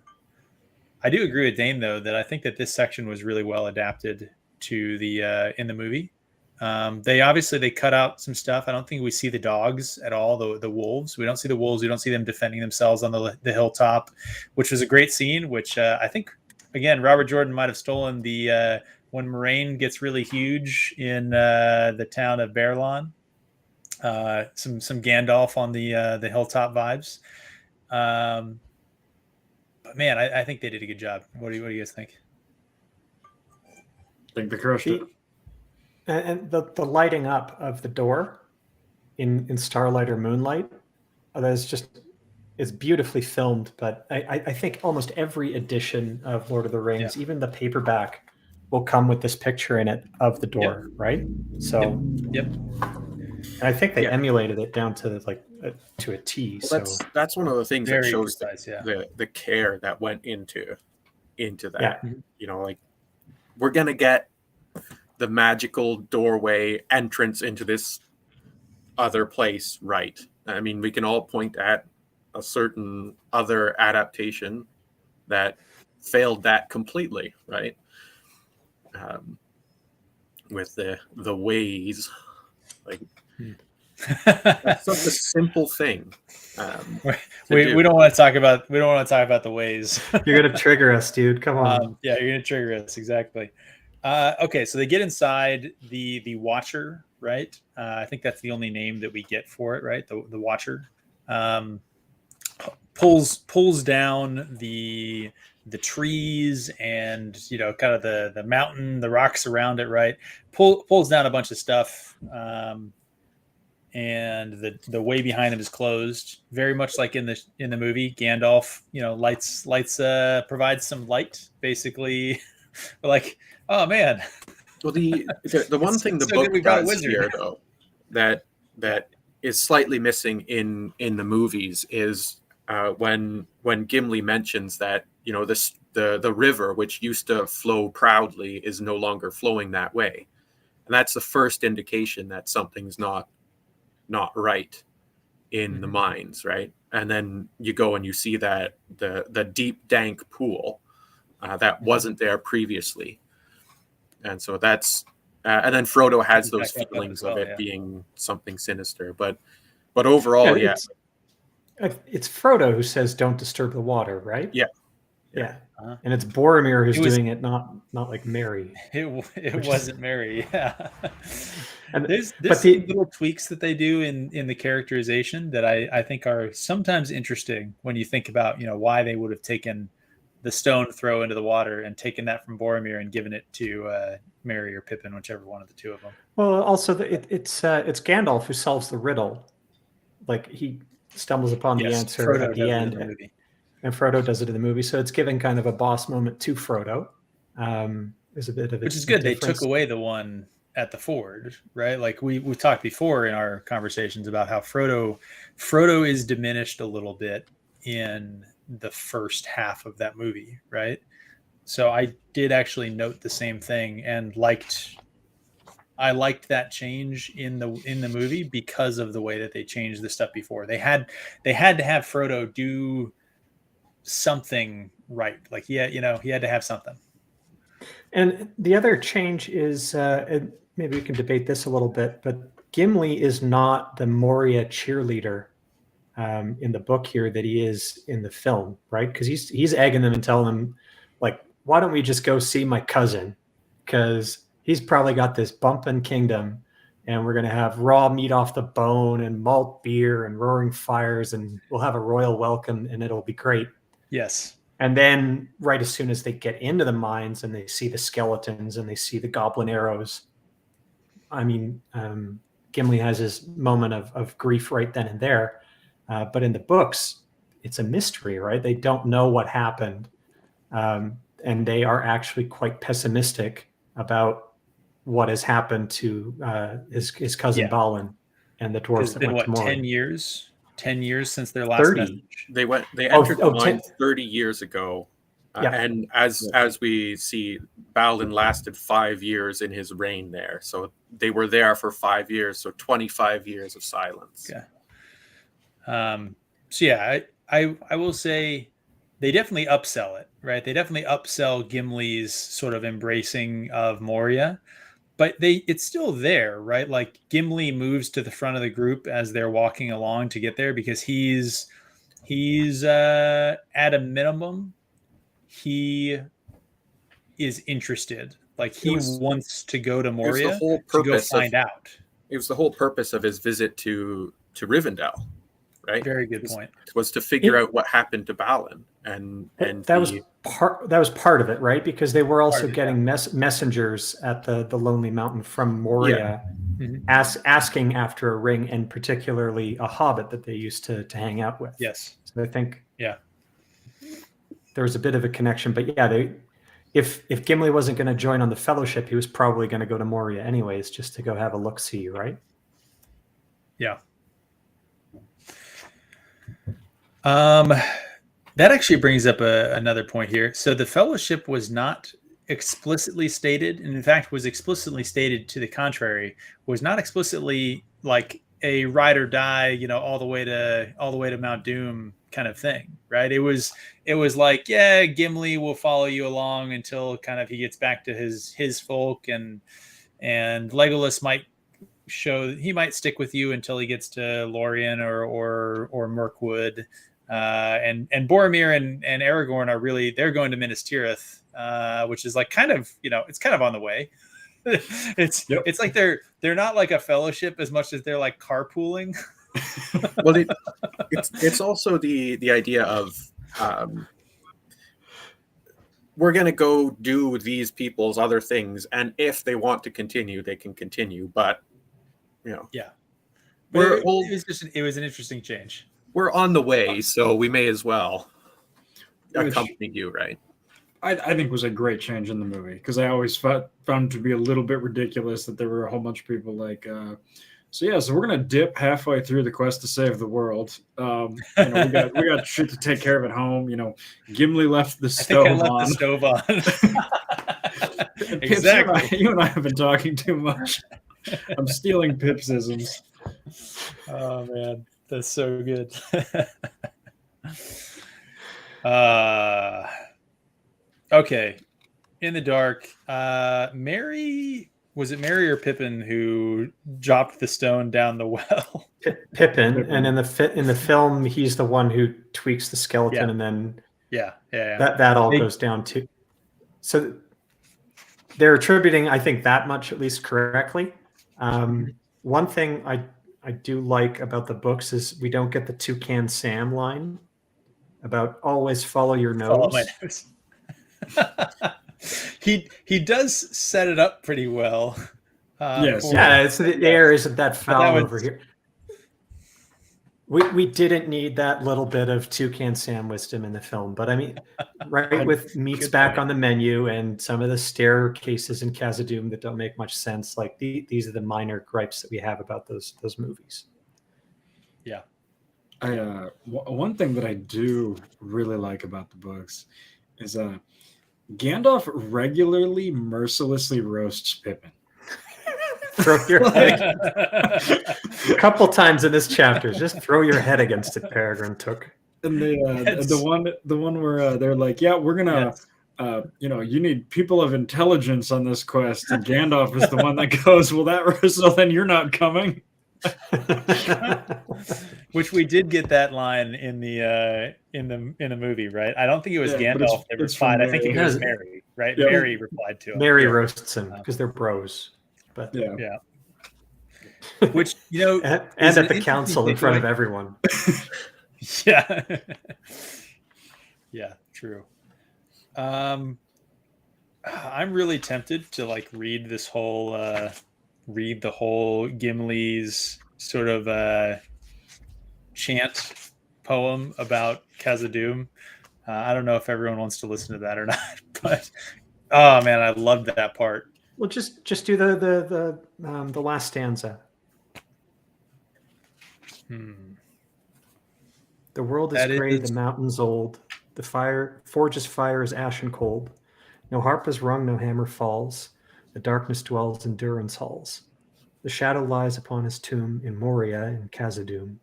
I do agree with Dane, though, that I think that this section was really well adapted to the in the movie. They cut out some stuff. I don't think we see the dogs at all, the wolves. We don't see the wolves. We don't see them defending themselves on the hilltop, which was a great scene, which I think, again, Robert Jordan might have stolen the when Moraine gets really huge in the town of Baerlon. Some Gandalf on the hilltop vibes. But man, I think they did a good job. What do you guys think? I think they crushed it. And the lighting up of the door in starlight or moonlight, is beautifully filmed. But I think almost every edition of Lord of the Rings, even the paperback, will come with this picture in it of the door, right? So yep. And I think they emulated it down to to a T. Well, so that's one of the things that shows precise, the care that went into that. Yeah. Like, we're gonna get the magical doorway entrance into this other place, right? I mean, we can all point at a certain other adaptation that failed that completely, right? With the ways, like. That's such a simple thing. We don't want to talk about the ways. You're gonna trigger us, dude. Come on. You're gonna trigger us, exactly. Okay, so they get inside the Watcher, right? I think that's the only name that we get for it, right? The Watcher pulls down the trees and kind of the mountain, the rocks around it, right? Pulls down a bunch of stuff. And the way behind him is closed, very much like in the movie. Gandalf, provides some light, basically. Like, oh man. Well, the one thing the book does here, though, that is slightly missing in the movies is when Gimli mentions that the the river, which used to flow proudly, is no longer flowing that way. And that's the first indication that something's not right in the mines, right? And then you go and you see that the deep, dank pool that wasn't there previously. And so that's and then Frodo has those feelings of it being something sinister. But overall, It's Frodo who says, "Don't disturb the water," right? Yeah. And it's Boromir who's doing it, not like Merry. It wasn't Merry. Yeah. And there's some little tweaks that they do in the characterization that I think are sometimes interesting when you think about, why they would have taken the stone throw into the water and taken that from Boromir and given it to Merry or Pippin, whichever one of the two of them. Well, also it's Gandalf who solves the riddle. Like, he stumbles upon the answer Frodo at the end, and Frodo does it in the movie. So it's giving kind of a boss moment to Frodo. There's a bit of which is good. They took away the one at the ford, right? Like we talked before in our conversations about how Frodo is diminished a little bit in the first half of that movie, right? So I did actually note the same thing and I liked that change in the movie because of the way that they changed the stuff before. They had to have Frodo do something right. Like, he had to have something. And the other change is, maybe we can debate this a little bit, but Gimli is not the Moria cheerleader in the book here that he is in the film, right? Because he's egging them and telling them, like, why don't we just go see my cousin? Because he's probably got this bumpin' kingdom, and we're going to have raw meat off the bone and malt beer and roaring fires, and we'll have a royal welcome, and it'll be great. Yes. And then right as soon as they get into the mines and they see the skeletons and they see the goblin arrows, I mean, Gimli has his moment of grief right then and there. But in the books, it's a mystery, right? They don't know what happened. And they are actually quite pessimistic about what has happened to his cousin Balin and the dwarves that went to Moria. 10 years? 10 years since their last message. They entered the mine 30 years ago. And as we see, Balin lasted 5 years in his reign there. So they were there for 5 years. So 25 years of silence. Yeah. I will say they definitely upsell it, right? They definitely upsell Gimli's sort of embracing of Moria. But it's still there, right? Like, Gimli moves to the front of the group as they're walking along to get there because he's at a minimum, he is interested. Like, he wants to go to Moria to go find out. It was the whole purpose of his visit to Rivendell, right? Very good point. Was to figure out what happened to Balin, and that was part of it, right? Because they were also getting messengers at the Lonely Mountain from Moria, asking after a ring, and particularly a hobbit that they used to hang out with. Yes. So I think there was a bit of a connection, but if Gimli wasn't going to join on the Fellowship, he was probably going to go to Moria anyways, just to go have a look-see, right? Yeah. That actually brings up another point here. So the Fellowship was not explicitly stated, and in fact was explicitly stated to the contrary, was not explicitly like a ride or die, all the way to Mount Doom kind of thing, right? It was like, Gimli will follow you along until kind of he gets back to his folk, and Legolas might stick with you until he gets to Lorien or Mirkwood. And Boromir and Aragorn they're going to Minas Tirith, which is like kind of, it's kind of on the way. It's like they're not like a fellowship as much as they're like carpooling. Well, it's also the idea of we're going to go do these people's other things, and if they want to continue, they can continue. But it was an interesting change. We're on the way, so we may as well accompany you, right? I think was a great change in the movie, because I always found it to be a little bit ridiculous that there were a whole bunch of people like So we're gonna dip halfway through the quest to save the world. We got shit to take care of at home. Gimli left the I think I stove left on. the stove on. Pips, Exactly. you and I have been talking too much. I'm stealing Pipsisms. Oh man, that's so good. Okay, in the dark. Mary, was it Mary or Pippin who dropped the stone down the well? Pippin, and in the film, he's the one who tweaks the skeleton, Yeah. and then Yeah. that all goes down too. So they're attributing, I think, that much at least correctly. One thing I do like about the books is we don't get the Toucan Sam line about always follow your nose. Follow my nose. He does set it up pretty well. Yes. Yeah, it's the air isn't that foul was- over here. We didn't need that little bit of Toucan Sam wisdom in the film, but I mean, right, with meats Good back point. on the menu and some of the staircases in Khazad-dum that don't make much sense, like these are the minor gripes that we have about those movies. Yeah. One thing that I do really like about the books is Gandalf regularly mercilessly roasts Pippin. Throw your head a couple times in this chapter. Just throw your head against it, Peregrine Took. And the one where they're like, yeah, we're gonna, you need people of intelligence on this quest, and Gandalf is the one that goes, well, so then you're not coming. Which we did get that line in the movie, right? I don't think it was Gandalf that replied. I think it was Mary, right? Yeah. Mary replied to him. Mary roasts him because they're bros. But Yeah. Which and at the council in front of everyone. Yeah. Yeah, true. I'm really tempted to read the whole Gimli's sort of chant poem about Khazad-dum. I don't know if everyone wants to listen to that or not, but oh man, I loved that part. Well, just do the last stanza. The world is gray, the mountains old. The forge's fire is ashen cold. No harp is rung, no hammer falls. The darkness dwells in Durin's halls. The shadow lies upon his tomb in Moria and Khazad-dum.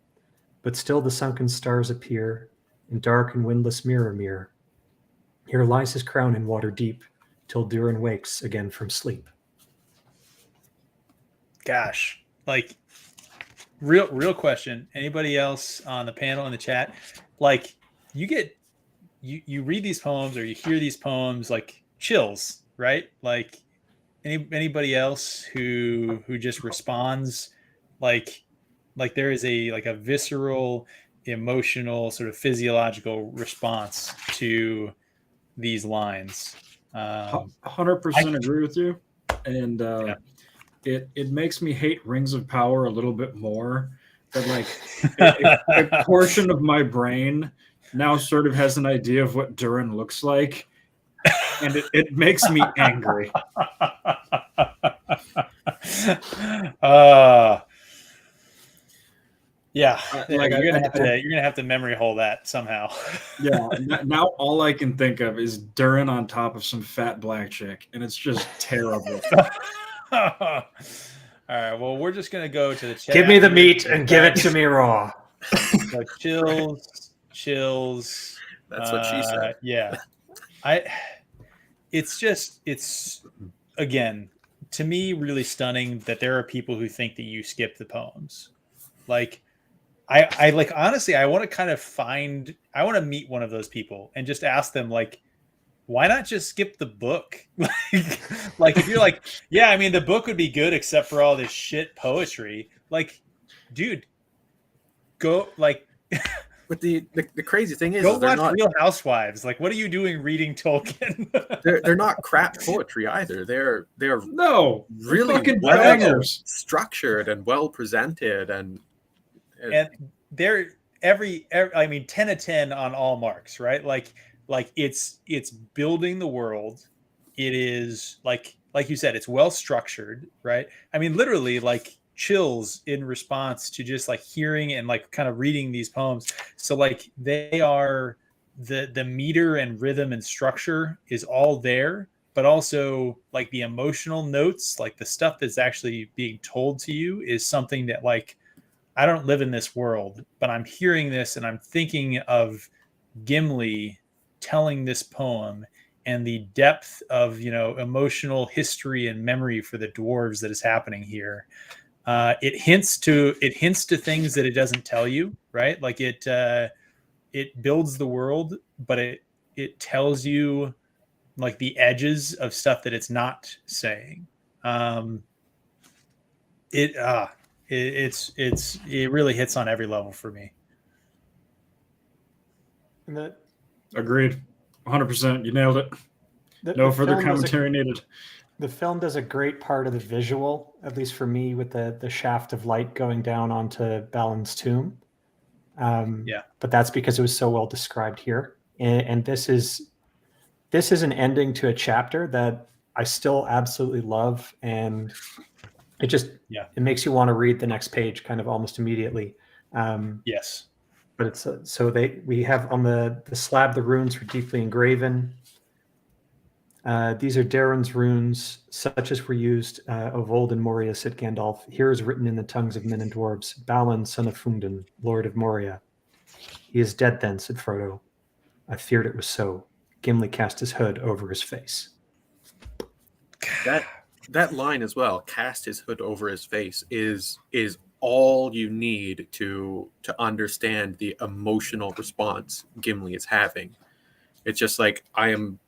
But still the sunken stars appear in dark and windless mirror. Here lies his crown in water deep, till Durin wakes again from sleep. Gosh, real question. Anybody else on the panel in the chat? You read these poems or you hear these poems, chills, right? Anybody else who just responds there is a visceral, emotional, sort of physiological response to these lines. 100% agree with you, and it makes me hate Rings of Power a little bit more. But a portion of my brain now sort of has an idea of what Durin looks like, and it makes me angry. Yeah, you're gonna have to memory hole that somehow. Yeah, now all I can think of is Durin on top of some fat black chick, and it's just terrible. All right, well, we're just gonna go to the chat. Give me the meat and give it to me raw. Chills. That's what she said. Yeah, it's again, to me, really stunning that there are people who think that you skip the poems. I honestly, I want to meet one of those people and just ask them, why not just skip the book? If you're yeah, I mean, the book would be good except for all this shit poetry. Dude, go But the crazy thing is, go they're watch Real Housewives. What are you doing reading Tolkien? they're not crap poetry either. They're No, really fucking well bangers. structured and well presented, and they're every I mean 10 of 10 on all marks, right? It's building the world. It is like you said, it's well structured, right? I mean, literally, chills in response to just like hearing and like kind of reading these poems. So like they are the meter and rhythm and structure is all there, but also like the emotional notes, like the stuff that's actually being told to you is something that like I don't live in this world, but I'm hearing this and I'm thinking of Gimli telling this poem and the depth of, you know, emotional history and memory for the dwarves that is happening here. It hints to things that it doesn't tell you, right? Like it builds the world, but it tells you like the edges of stuff that it's not saying. It really hits on every level for me. And the, Agreed. 100%. You nailed it. No further commentary needed. The film does a great part of the visual, at least for me, with the shaft of light going down onto Balin's tomb. But that's because it was so well described here. And this is an ending to a chapter that I still absolutely love, and it just it makes you want to read the next page kind of almost immediately. Yes. But it's we have on the slab, the runes were deeply engraven. These are Daron's runes, such as were used of old in Moria, said Gandalf. Here is written in the tongues of men and dwarves, Balin, son of Fundin, lord of Moria. He is dead then, said Frodo. I feared it was so. Gimli cast his hood over his face. That line as well, cast his hood over his face, is all you need to understand the emotional response Gimli is having. It's just like I'm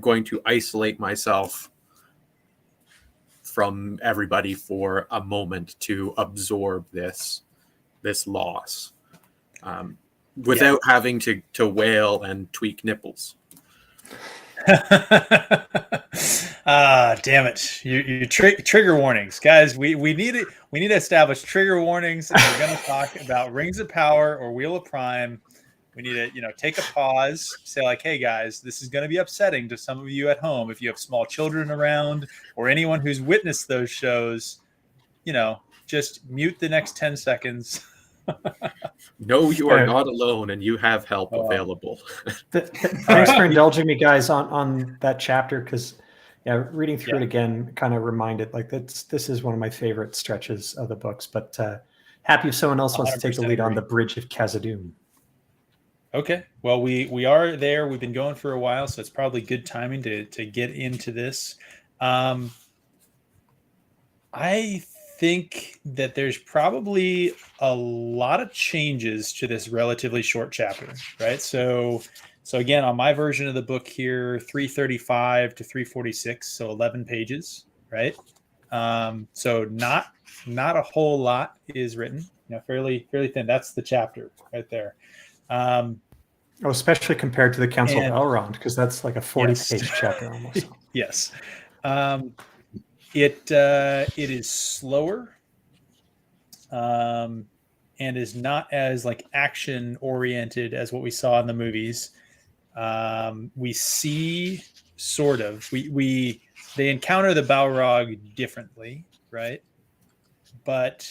going to isolate myself from everybody for a moment to absorb this loss, without having to wail and tweak nipples. Damn it! You trigger warnings, guys. We need it. We need to establish trigger warnings. If we're going to talk about Rings of Power or Wheel of Prime, we need to take a pause. Say like, hey guys, this is going to be upsetting to some of you at home. If you have small children around or anyone who's witnessed those shows, just mute the next 10 seconds. No, you are not alone, and you have help available. Thanks for indulging me, guys, on that chapter, because reading through it again kind of reminded like this is one of my favorite stretches of the books. But happy if someone else wants to take the lead on the Bridge of Khazad-dum. Okay, well we are there. We've been going for a while, so it's probably good timing to get into this. I think that there's probably a lot of changes to this relatively short chapter, right? So again, on my version of the book here, 335 to 346, so 11 pages, right? So not a whole lot is written, fairly thin. That's the chapter right there. Especially compared to the Council of Elrond, because that's like a 40-page chapter almost. Yes. It is slower, and is not as like action oriented as what we saw in the movies. We see they encounter the Balrog differently, right? But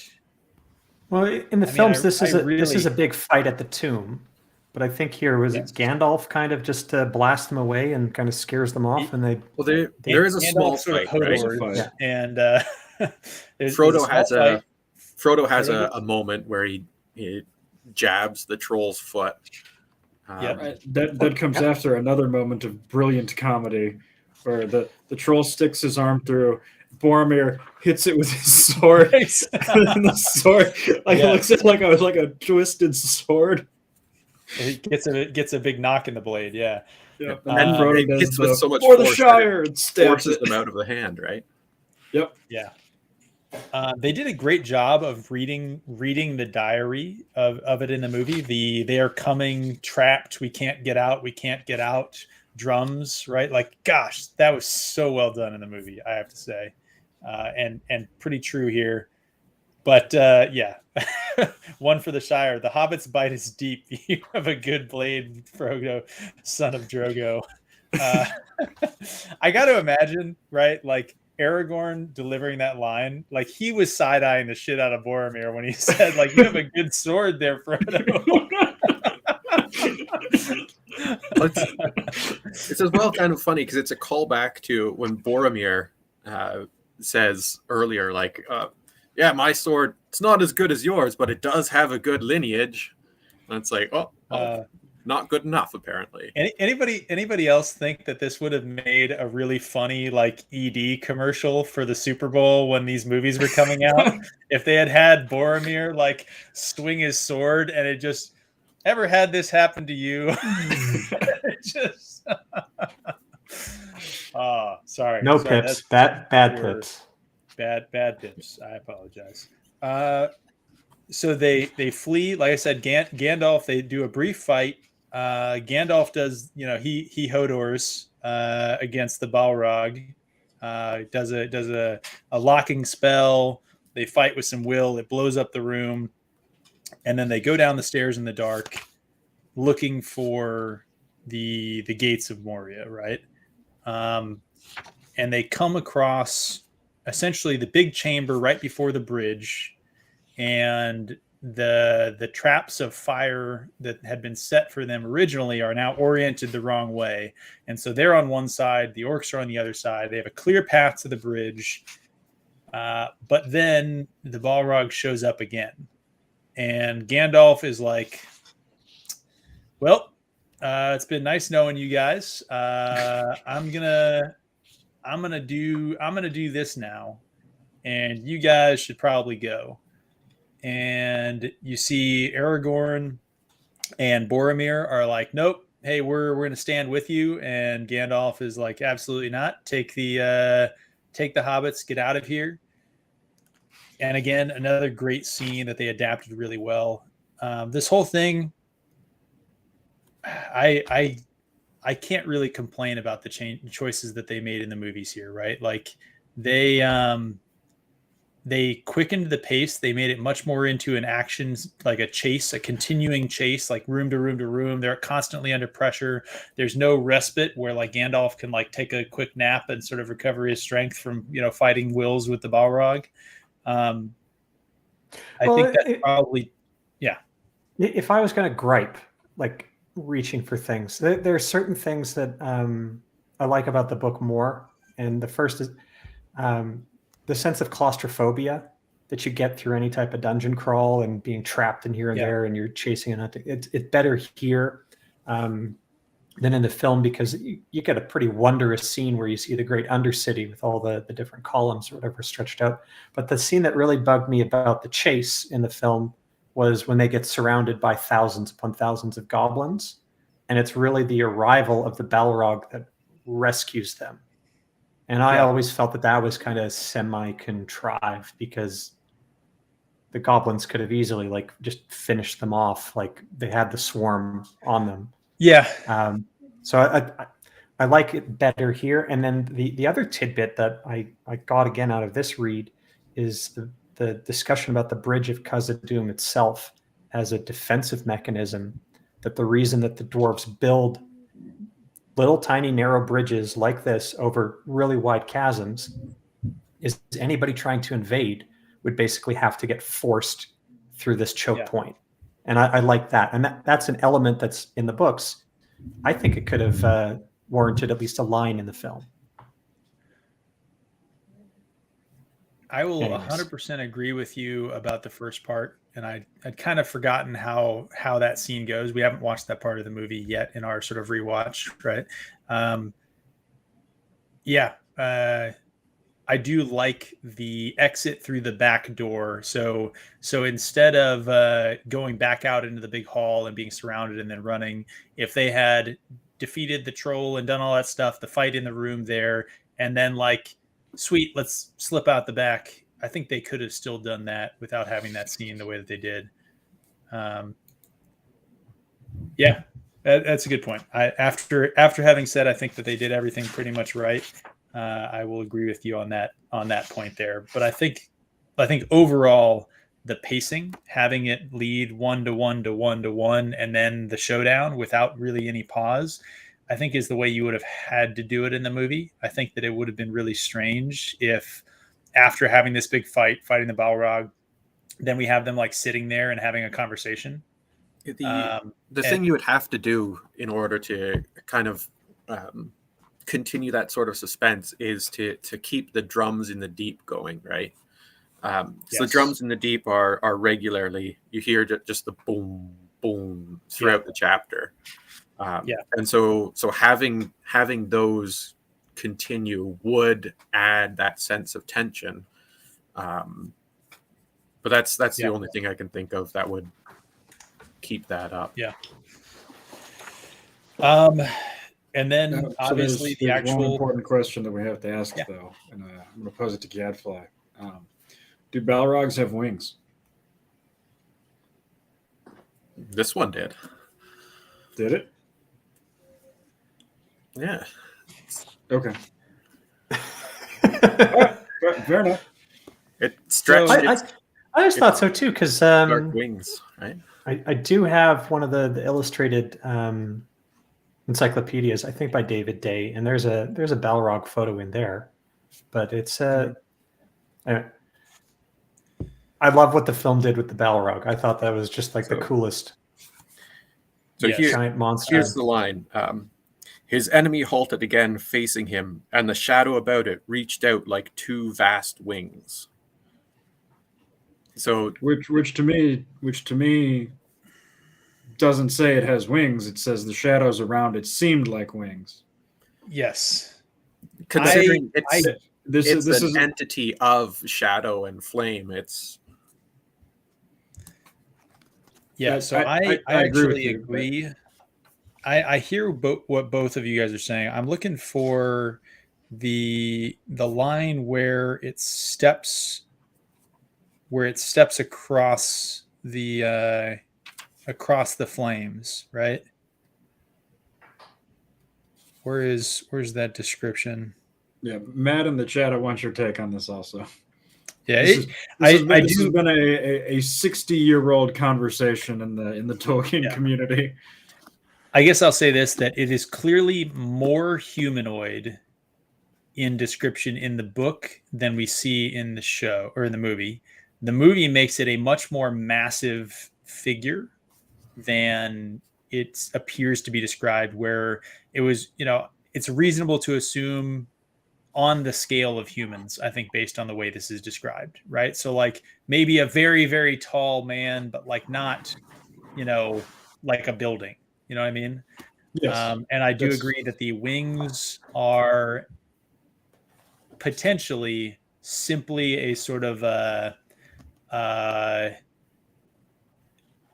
in the films, this is a big fight at the tomb. But I think here was it Gandalf kind of just to blast them away and kind of scares them off, and there is a small fight, right? And Frodo has a moment where he jabs the troll's foot. That comes after another moment of brilliant comedy, where the troll sticks his arm through. Boromir hits it with his sword, and the sword looks like a twisted sword. It gets a big knock in the blade, yeah. And then Frodo does hits with so much for the force Shire and forces them out of the hand, right? Yep. Yeah. They did a great job of reading the diary of it in the movie. They are coming, trapped, we can't get out, drums, right? Like, gosh, that was so well done in the movie, I have to say. And pretty true here. But one for the Shire. The Hobbit's bite is deep. You have a good blade, Frodo, son of Drogo. I got to imagine, right? Like Aragorn delivering that line, like he was side-eyeing the shit out of Boromir when he said, like, you have a good sword there, Frodo. It's as well kind of funny because it's a callback to when Boromir says earlier, like, yeah, my sword, it's not as good as yours, but it does have a good lineage. And it's like, not good enough, apparently. Anybody else think that this would have made a really funny, like, ED commercial for the Super Bowl when these movies were coming out? If they had Boromir, like, swing his sword, and it just, ever had this happen to you? Just sorry. No sorry, pips. Bad pips. Bad pips. I apologize. So they flee. Like I said, Gandalf. They do a brief fight. Gandalf does, he Hodors against the Balrog. Does a locking spell. They fight with some will. It blows up the room, and then they go down the stairs in the dark, looking for the gates of Moria, right? And they come across essentially the big chamber right before the bridge, and the traps of fire that had been set for them originally are now oriented the wrong way. And so they're on one side, the orcs are on the other side. They have a clear path to the bridge. But then the Balrog shows up again. And Gandalf is like, well, it's been nice knowing you guys. I'm gonna do this now, and you guys should probably go. And you see Aragorn and Boromir are like, nope, hey, we're gonna stand with you. And Gandalf is like, absolutely not. Take the hobbits, get out of here. And again, another great scene that they adapted really well. This whole thing, I can't really complain about the choices that they made in the movies here, right? Like they quickened the pace. They made it much more into an action, like a chase, a continuing chase, like room to room to room. They're constantly under pressure. There's no respite where like Gandalf can like take a quick nap and sort of recover his strength from, fighting wills with the Balrog. I think that's probably, yeah. If I was going to gripe, like reaching for things, there are certain things that I like about the book more. And the first is the sense of claustrophobia that you get through any type of dungeon crawl and being trapped in here and there, and you're chasing and hunting. It's better here than in the film, because you get a pretty wondrous scene where you see the great Undercity with all the different columns or whatever stretched out. But the scene that really bugged me about the chase in the film was when they get surrounded by thousands upon thousands of goblins. And it's really the arrival of the Balrog that rescues them. And I always felt that was kind of semi-contrived, because the goblins could have easily like just finished them off. Like they had the swarm on them. Yeah. So I like it better here. And then the other tidbit that I got again out of this read is the discussion about the bridge of Khazad-dum itself as a defensive mechanism, that the reason that the dwarves build little tiny narrow bridges like this over really wide chasms is anybody trying to invade would basically have to get forced through this choke point. And I like that. And that's an element that's in the books. I think it could have warranted at least a line in the film. I will 100% agree with you about the first part. And I'd kind of forgotten how that scene goes. We haven't watched that part of the movie yet in our sort of rewatch, right? I do like the exit through the back door. So instead of going back out into the big hall and being surrounded and then running, if they had defeated the troll and done all that stuff, the fight in the room there, and then like, sweet, let's slip out the back, I think they could have still done that without having that scene the way that they did. That's a good point. After having said, I think that they did everything pretty much right. I will agree with you on that point there. But I think overall, the pacing, having it lead 1 to 1 to 1 to 1, and then the showdown without really any pause, I think is the way you would have had to do it in the movie. I think that it would have been really strange if after having this big fight, fighting the Balrog, then we have them like sitting there and having a conversation. The thing you would have to do in order to kind of continue that sort of suspense is to keep the drums in the deep going, right? So the drums in the deep are regularly, you hear just the boom, boom throughout the chapter. And so having those continue would add that sense of tension. But that's the only thing I can think of that would keep that up. Yeah. And then obviously there's the actual one important question that we have to ask though, and I'm going to pose it to Gadfly. Do Balrogs have wings? This one did. Did it? Yeah. Okay. Right, fair enough. It stretched. I just thought so too, because dark wings, right? I do have one of the illustrated encyclopedias, I think by David Day, and there's a Balrog photo in there, but it's anyway. I love what the film did with the Balrog. I thought that was just like the coolest. So giant monster. Here's the line. His enemy halted again, facing him, and the shadow about it reached out like two vast wings. So, which to me doesn't say it has wings. It says the shadows around it seemed like wings. Yes. Considering this is an entity of shadow and flame, it's so I actually agree. I hear what both of you guys are saying. I'm looking for the line where it steps across the flames, right? Where's that description? Yeah, Matt in the chat, I want your take on this also. Yeah, this has been a 60-year-old conversation in the Tolkien community. I guess I'll say this, that it is clearly more humanoid in description in the book than we see in the show or in the movie. The movie makes it a much more massive figure than it appears to be described, where it was, it's reasonable to assume on the scale of humans, I think, based on the way this is described, right? So like maybe a very, very tall man, but like not, like a building. You know what I mean? Yes. And I do agree that the wings are potentially simply a sort of an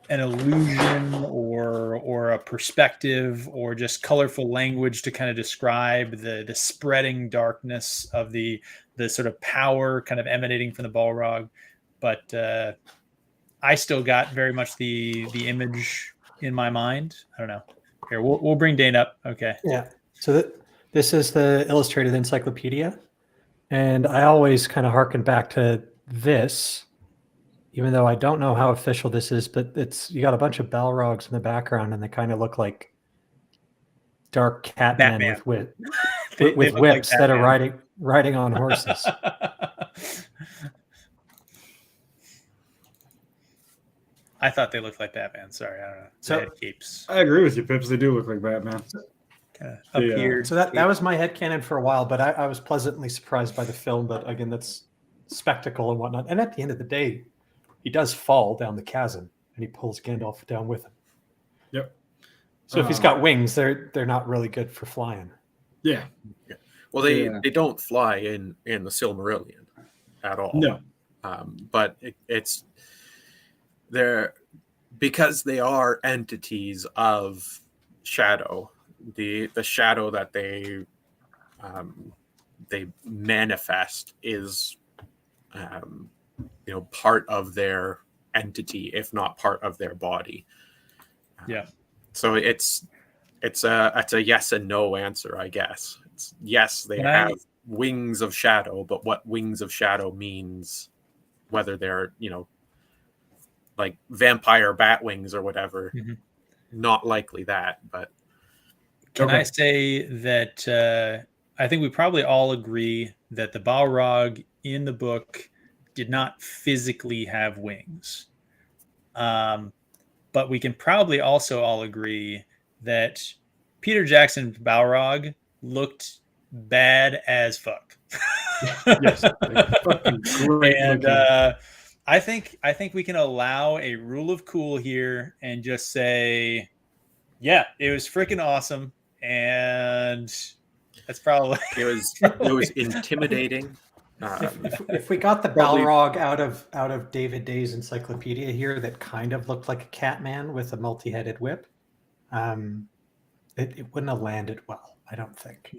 illusion or a perspective or just colorful language to kind of describe the spreading darkness of the sort of power kind of emanating from the Balrog. But I still got very much the image in my mind. I don't know. Here, we'll bring Dane up. Okay. Yeah. So this is the illustrated encyclopedia. And I always kind of harken back to this, even though I don't know how official this is, but you got a bunch of Balrogs in the background and they kind of look like dark cat men with whips that are riding on horses. I thought they looked like Batman. Sorry, I don't know. So, they had capes. I agree with you, Pips. They do look like Batman. Up here. So that was my headcanon for a while, but I was pleasantly surprised by the film. But again, that's spectacle and whatnot. And at the end of the day, he does fall down the chasm, and he pulls Gandalf down with him. Yep. So if he's got wings, they're not really good for flying. Yeah. Well, they don't fly in the Silmarillion at all. No. But it's they're because they are entities of shadow. The shadow that they manifest is part of their entity, if not part of their body. Yeah. So it's a yes and no answer, I guess. It's yes, they have wings of shadow, but what wings of shadow means, whether they're like vampire bat wings or whatever, not likely that. But Can Okay. I say that I think we probably all agree that the Balrog in the book did not physically have wings. But we can probably also all agree that Peter Jackson's Balrog looked bad as fuck. Yes. Fucking great And looking. I think we can allow a rule of cool here and just say, yeah, it was freaking awesome, and that's probably It was intimidating. If we got the Probably- Balrog out of David Day's encyclopedia here, that kind of looked like a cat man with a multi-headed whip, it wouldn't have landed well. I don't think.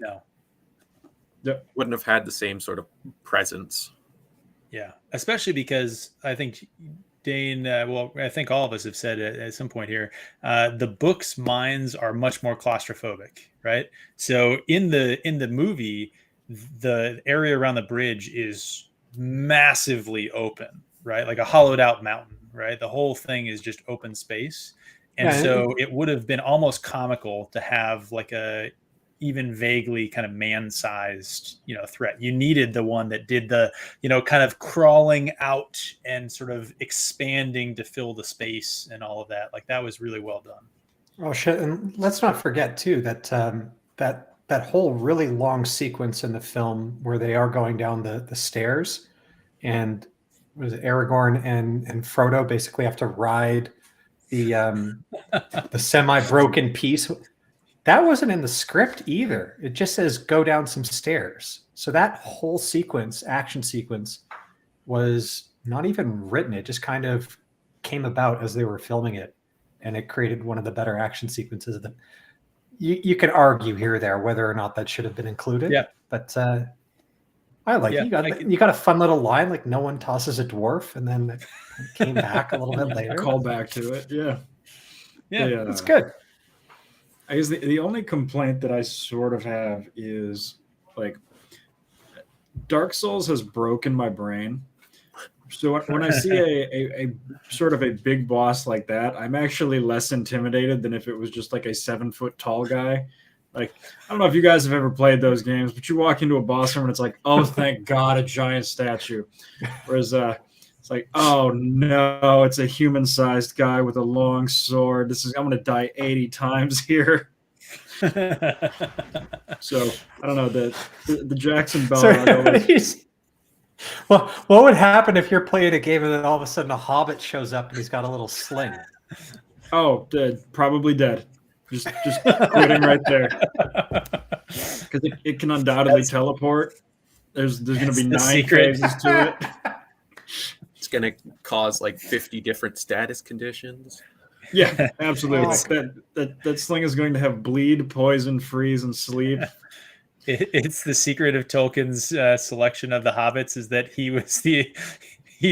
no. wouldn't have had the same sort of presence. Yeah, especially because I think Dane, well, I think all of us have said at some point here, the book's minds are much more claustrophobic, right? So in the movie, the area around the bridge is massively open, right? Like a hollowed out mountain, right? The whole thing is just open space. And Yeah, so it would have been almost comical to have like a even vaguely kind of man-sized, threat. You needed the one that did the, kind of crawling out and sort of expanding to fill the space and all of that. Like that was really well done. Oh shit! And let's not forget too that that whole really long sequence in the film where they are going down the stairs, and was it Aragorn and Frodo basically have to ride the semi-broken piece. That wasn't in the script either. It just says go down some stairs. So that whole sequence, action sequence, was not even written. It just kind of came about as they were filming it, and it created one of the better action sequences. That you can argue here or there whether or not that should have been included. Yeah, but I like Yeah, you got a fun little line like no one tosses a dwarf, and then it came back a little bit later. Call back to it. Yeah. yeah, It's good. I guess the only complaint that I sort of have is like Dark Souls has broken my brain. So when I see a sort of a big boss like that, I'm actually less intimidated than if it was just like a 7-foot tall guy. Like, I don't know if you guys have ever played those games, but you walk into a boss room and it's like, oh, thank God, a giant statue. Whereas it's like, oh no, it's a human-sized guy with a long sword. I'm going to die 80 times here. So I don't know the Jackson Balrog. Well, what would happen if you're playing a game and then all of a sudden a hobbit shows up and he's got a little sling? Oh, dead. Probably dead. Just quitting right there. Because it can undoubtedly teleport. There's going to be 9 secret. phases to it. It's going to cause like 50 different status conditions. Yeah, absolutely. That sling is going to have bleed, poison, freeze, and sleep. It's the secret of Tolkien's selection of the hobbits is that he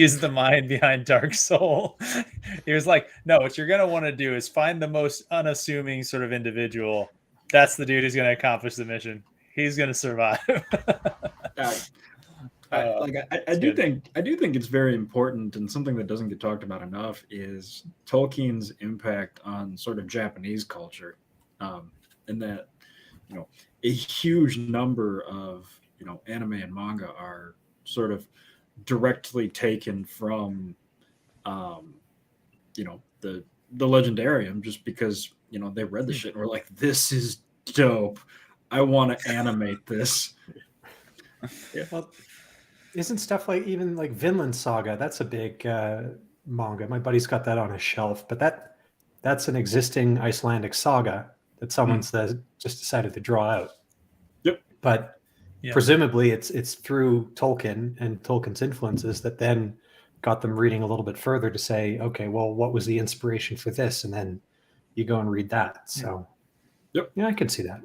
is the mind behind Dark Soul. He was like, no, what you're going to want to do is find the most unassuming sort of individual. That's the dude who's going to accomplish the mission. He's going to survive. I do think it's very important, and something that doesn't get talked about enough is Tolkien's impact on sort of Japanese culture, and that a huge number of anime and manga are sort of directly taken from the legendarium, just because they read the shit and were like, this is dope, I want to animate this. Yeah. Well, isn't stuff like even like Vinland Saga? That's a big manga. My buddy's got that on his shelf, but that's an existing Icelandic saga that someone's just decided to draw out. Yep. But presumably it's through Tolkien and Tolkien's influences that then got them reading a little bit further to say, okay, well, what was the inspiration for this? And then you go and read that. So, yeah, I could see that.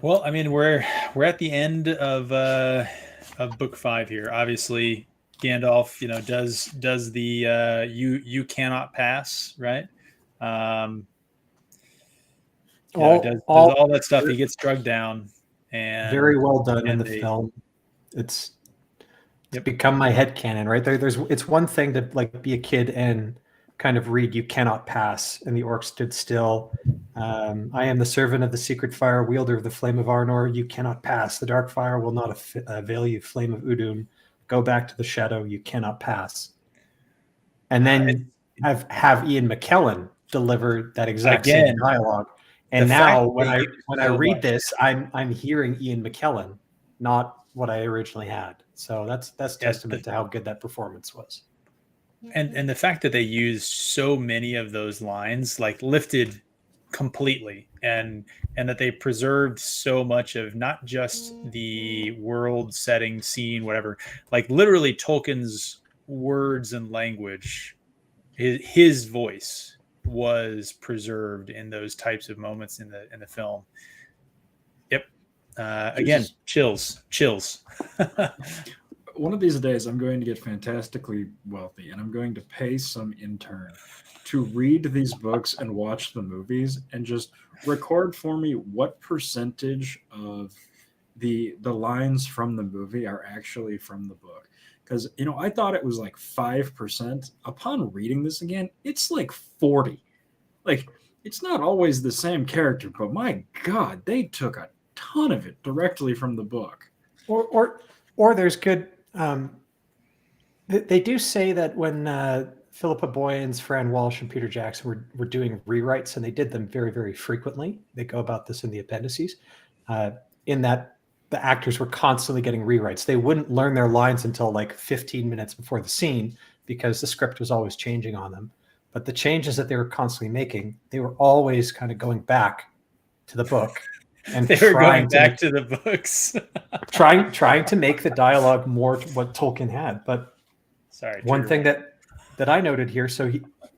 Well, I mean, we're at the end of book 5 here. Obviously, Gandalf, does the you cannot pass, right? Does all that stuff. He gets drugged down, and very well done in the film. It's become my headcanon, right? It's one thing to like be a kid and kind of read "You cannot pass," and the orc stood still. I am the servant of the secret fire, wielder of the flame of Arnor. You cannot pass. The dark fire will not avail you, flame of Udun. Go back to the shadow. You cannot pass. And then have Ian McKellen deliver that exact same dialogue. And now when I read this, I'm hearing Ian McKellen, not what I originally had. So that's testament to how good that performance was. And the fact that they used so many of those lines, like lifted completely, and that they preserved so much of not just the world setting, scene, whatever, like literally Tolkien's words and language, his voice was preserved in those types of moments in the film. Yep. Again, chills. One of these days, I'm going to get fantastically wealthy, and I'm going to pay some intern to read these books and watch the movies, and just record for me what percentage of the lines from the movie are actually from the book. Because, I thought it was like 5%. Upon reading this again, it's like 40. Like, it's not always the same character, but my God, they took a ton of it directly from the book. Or there's good. They do say that when Philippa Boyens, Fran Walsh, and Peter Jackson were doing rewrites, and they did them very, very frequently. They go about this in the appendices, in that the actors were constantly getting rewrites. They wouldn't learn their lines until like 15 minutes before the scene because the script was always changing on them. But the changes that they were constantly making, they were always kind of going back to the book. And they were going back to the books, trying to make the dialogue more to what Tolkien had. But one thing that I noted here, so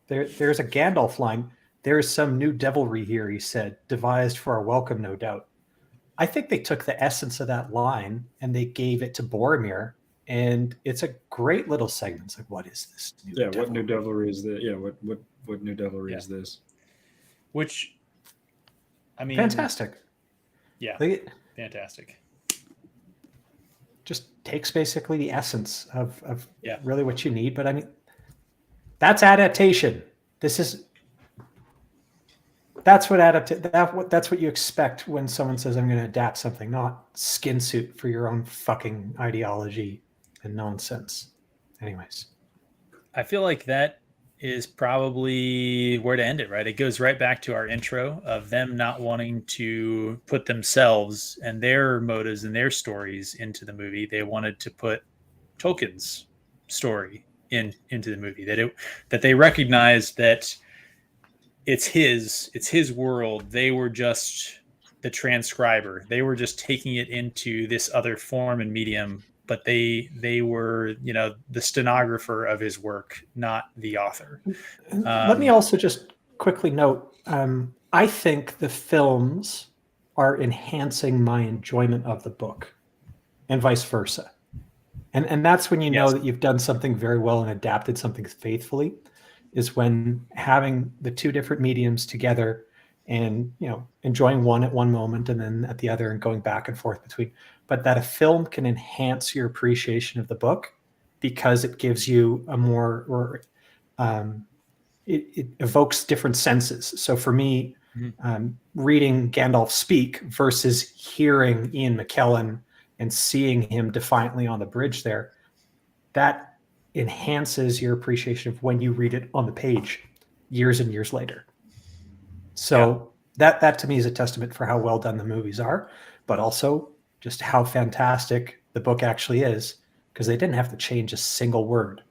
there's a Gandalf line. There is some new devilry here, he said, devised for our welcome, no doubt. I think they took the essence of that line and they gave it to Boromir, and it's a great little segment. It's like, what is this? What new devilry is this? Yeah, what new devilry is this? Which, I mean, fantastic. Yeah, fantastic. Just takes basically the essence of really what you need. But I mean, that's adaptation. That's what you expect when someone says, I'm going to adapt something, not skin suit for your own fucking ideology and nonsense. Anyways. I feel like that is probably where to end it, right? It goes right back to our intro of them not wanting to put themselves and their motives and their stories into the movie. They wanted to put Tolkien's story into the movie. That they recognized that it's his world. They were just the transcriber. They were just taking it into this other form and medium, but they were, the stenographer of his work, not the author. Let me also just quickly note, I think the films are enhancing my enjoyment of the book and vice versa. And that's when you know that you've done something very well and adapted something faithfully, is when having the two different mediums together and, enjoying one at one moment and then at the other and going back and forth between. But that a film can enhance your appreciation of the book because it gives you a more, it evokes different senses. So for me, reading Gandalf speak versus hearing Ian McKellen and seeing him defiantly on the bridge there, that enhances your appreciation of when you read it on the page years and years later. So that to me is a testament for how well done the movies are, but also just how fantastic the book actually is, because they didn't have to change a single word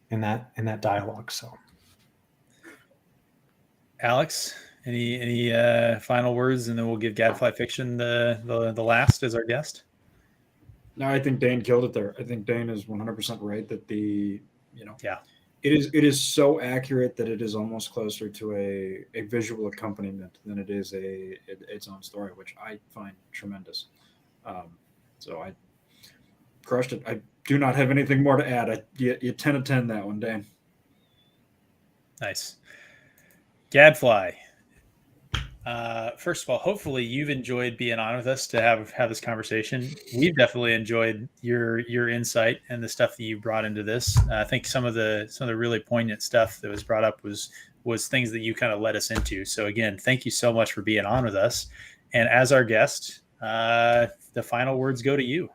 in that dialogue. So, Alex, any final words, and then we'll give Gadfly Fiction the last as our guest. No, I think Dane killed it there. I think Dane is 100% right that it is so accurate that it is almost closer to a visual accompaniment than it is its own story, which I find tremendous. So I crushed it. I do not have anything more to add. You 10 of 10 that one, Dane. Nice. Gadfly, First of all, hopefully you've enjoyed being on with us to have this conversation. We've definitely enjoyed your insight and the stuff that you brought into this. I think some of the really poignant stuff that was brought up was things that you kind of led us into. So again, thank you so much for being on with us. And as our guest, the final words go to you.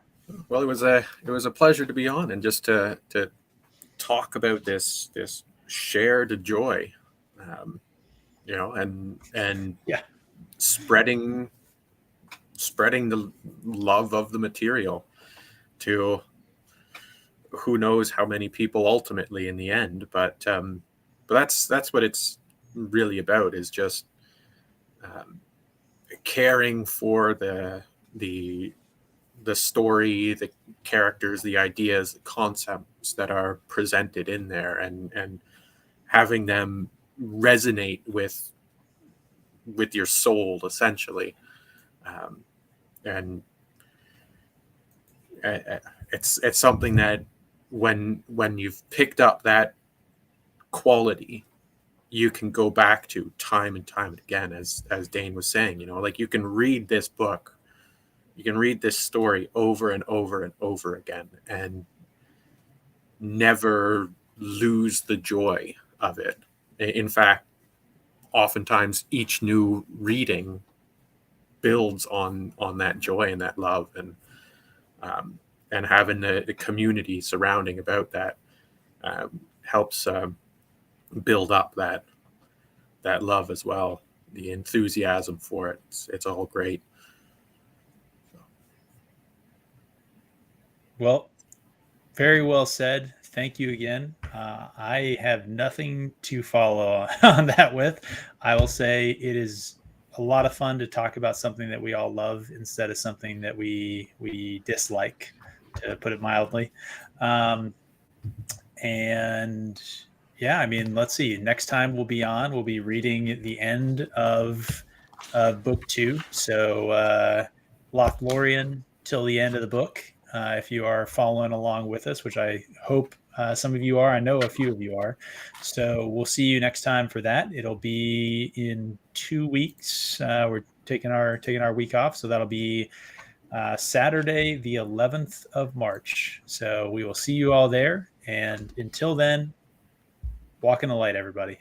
Well, it was a pleasure to be on and just to talk about this shared joy. And Yeah. spreading the love of the material to who knows how many people ultimately in the end, but that's what it's really about, is just caring for the story, the characters, the ideas, the concepts that are presented in there, and having them resonate with your soul, essentially. And it's something that when you've picked up that quality, you can go back to time and time again, as Dane was saying. Like, you can read this book, you can read this story over and over and over again and never lose the joy of it. In fact, oftentimes each new reading builds on that joy and that love, and having the community surrounding about that helps build up that love as well, the enthusiasm for it. It's all great. Well, very well said. Thank you again. I have nothing to follow on that with. I will say it is a lot of fun to talk about something that we all love instead of something that we dislike, to put it mildly. And yeah, I mean, let's see. Next time we'll be reading the end of book 2. So Lothlorien till the end of the book. If you are following along with us, which I hope some of you are, I know a few of you are. So we'll see you next time for that. It'll be in 2 weeks. We're taking our week off, so that'll be Saturday, the 11th of March. So we will see you all there. And until then, walk in the light, everybody.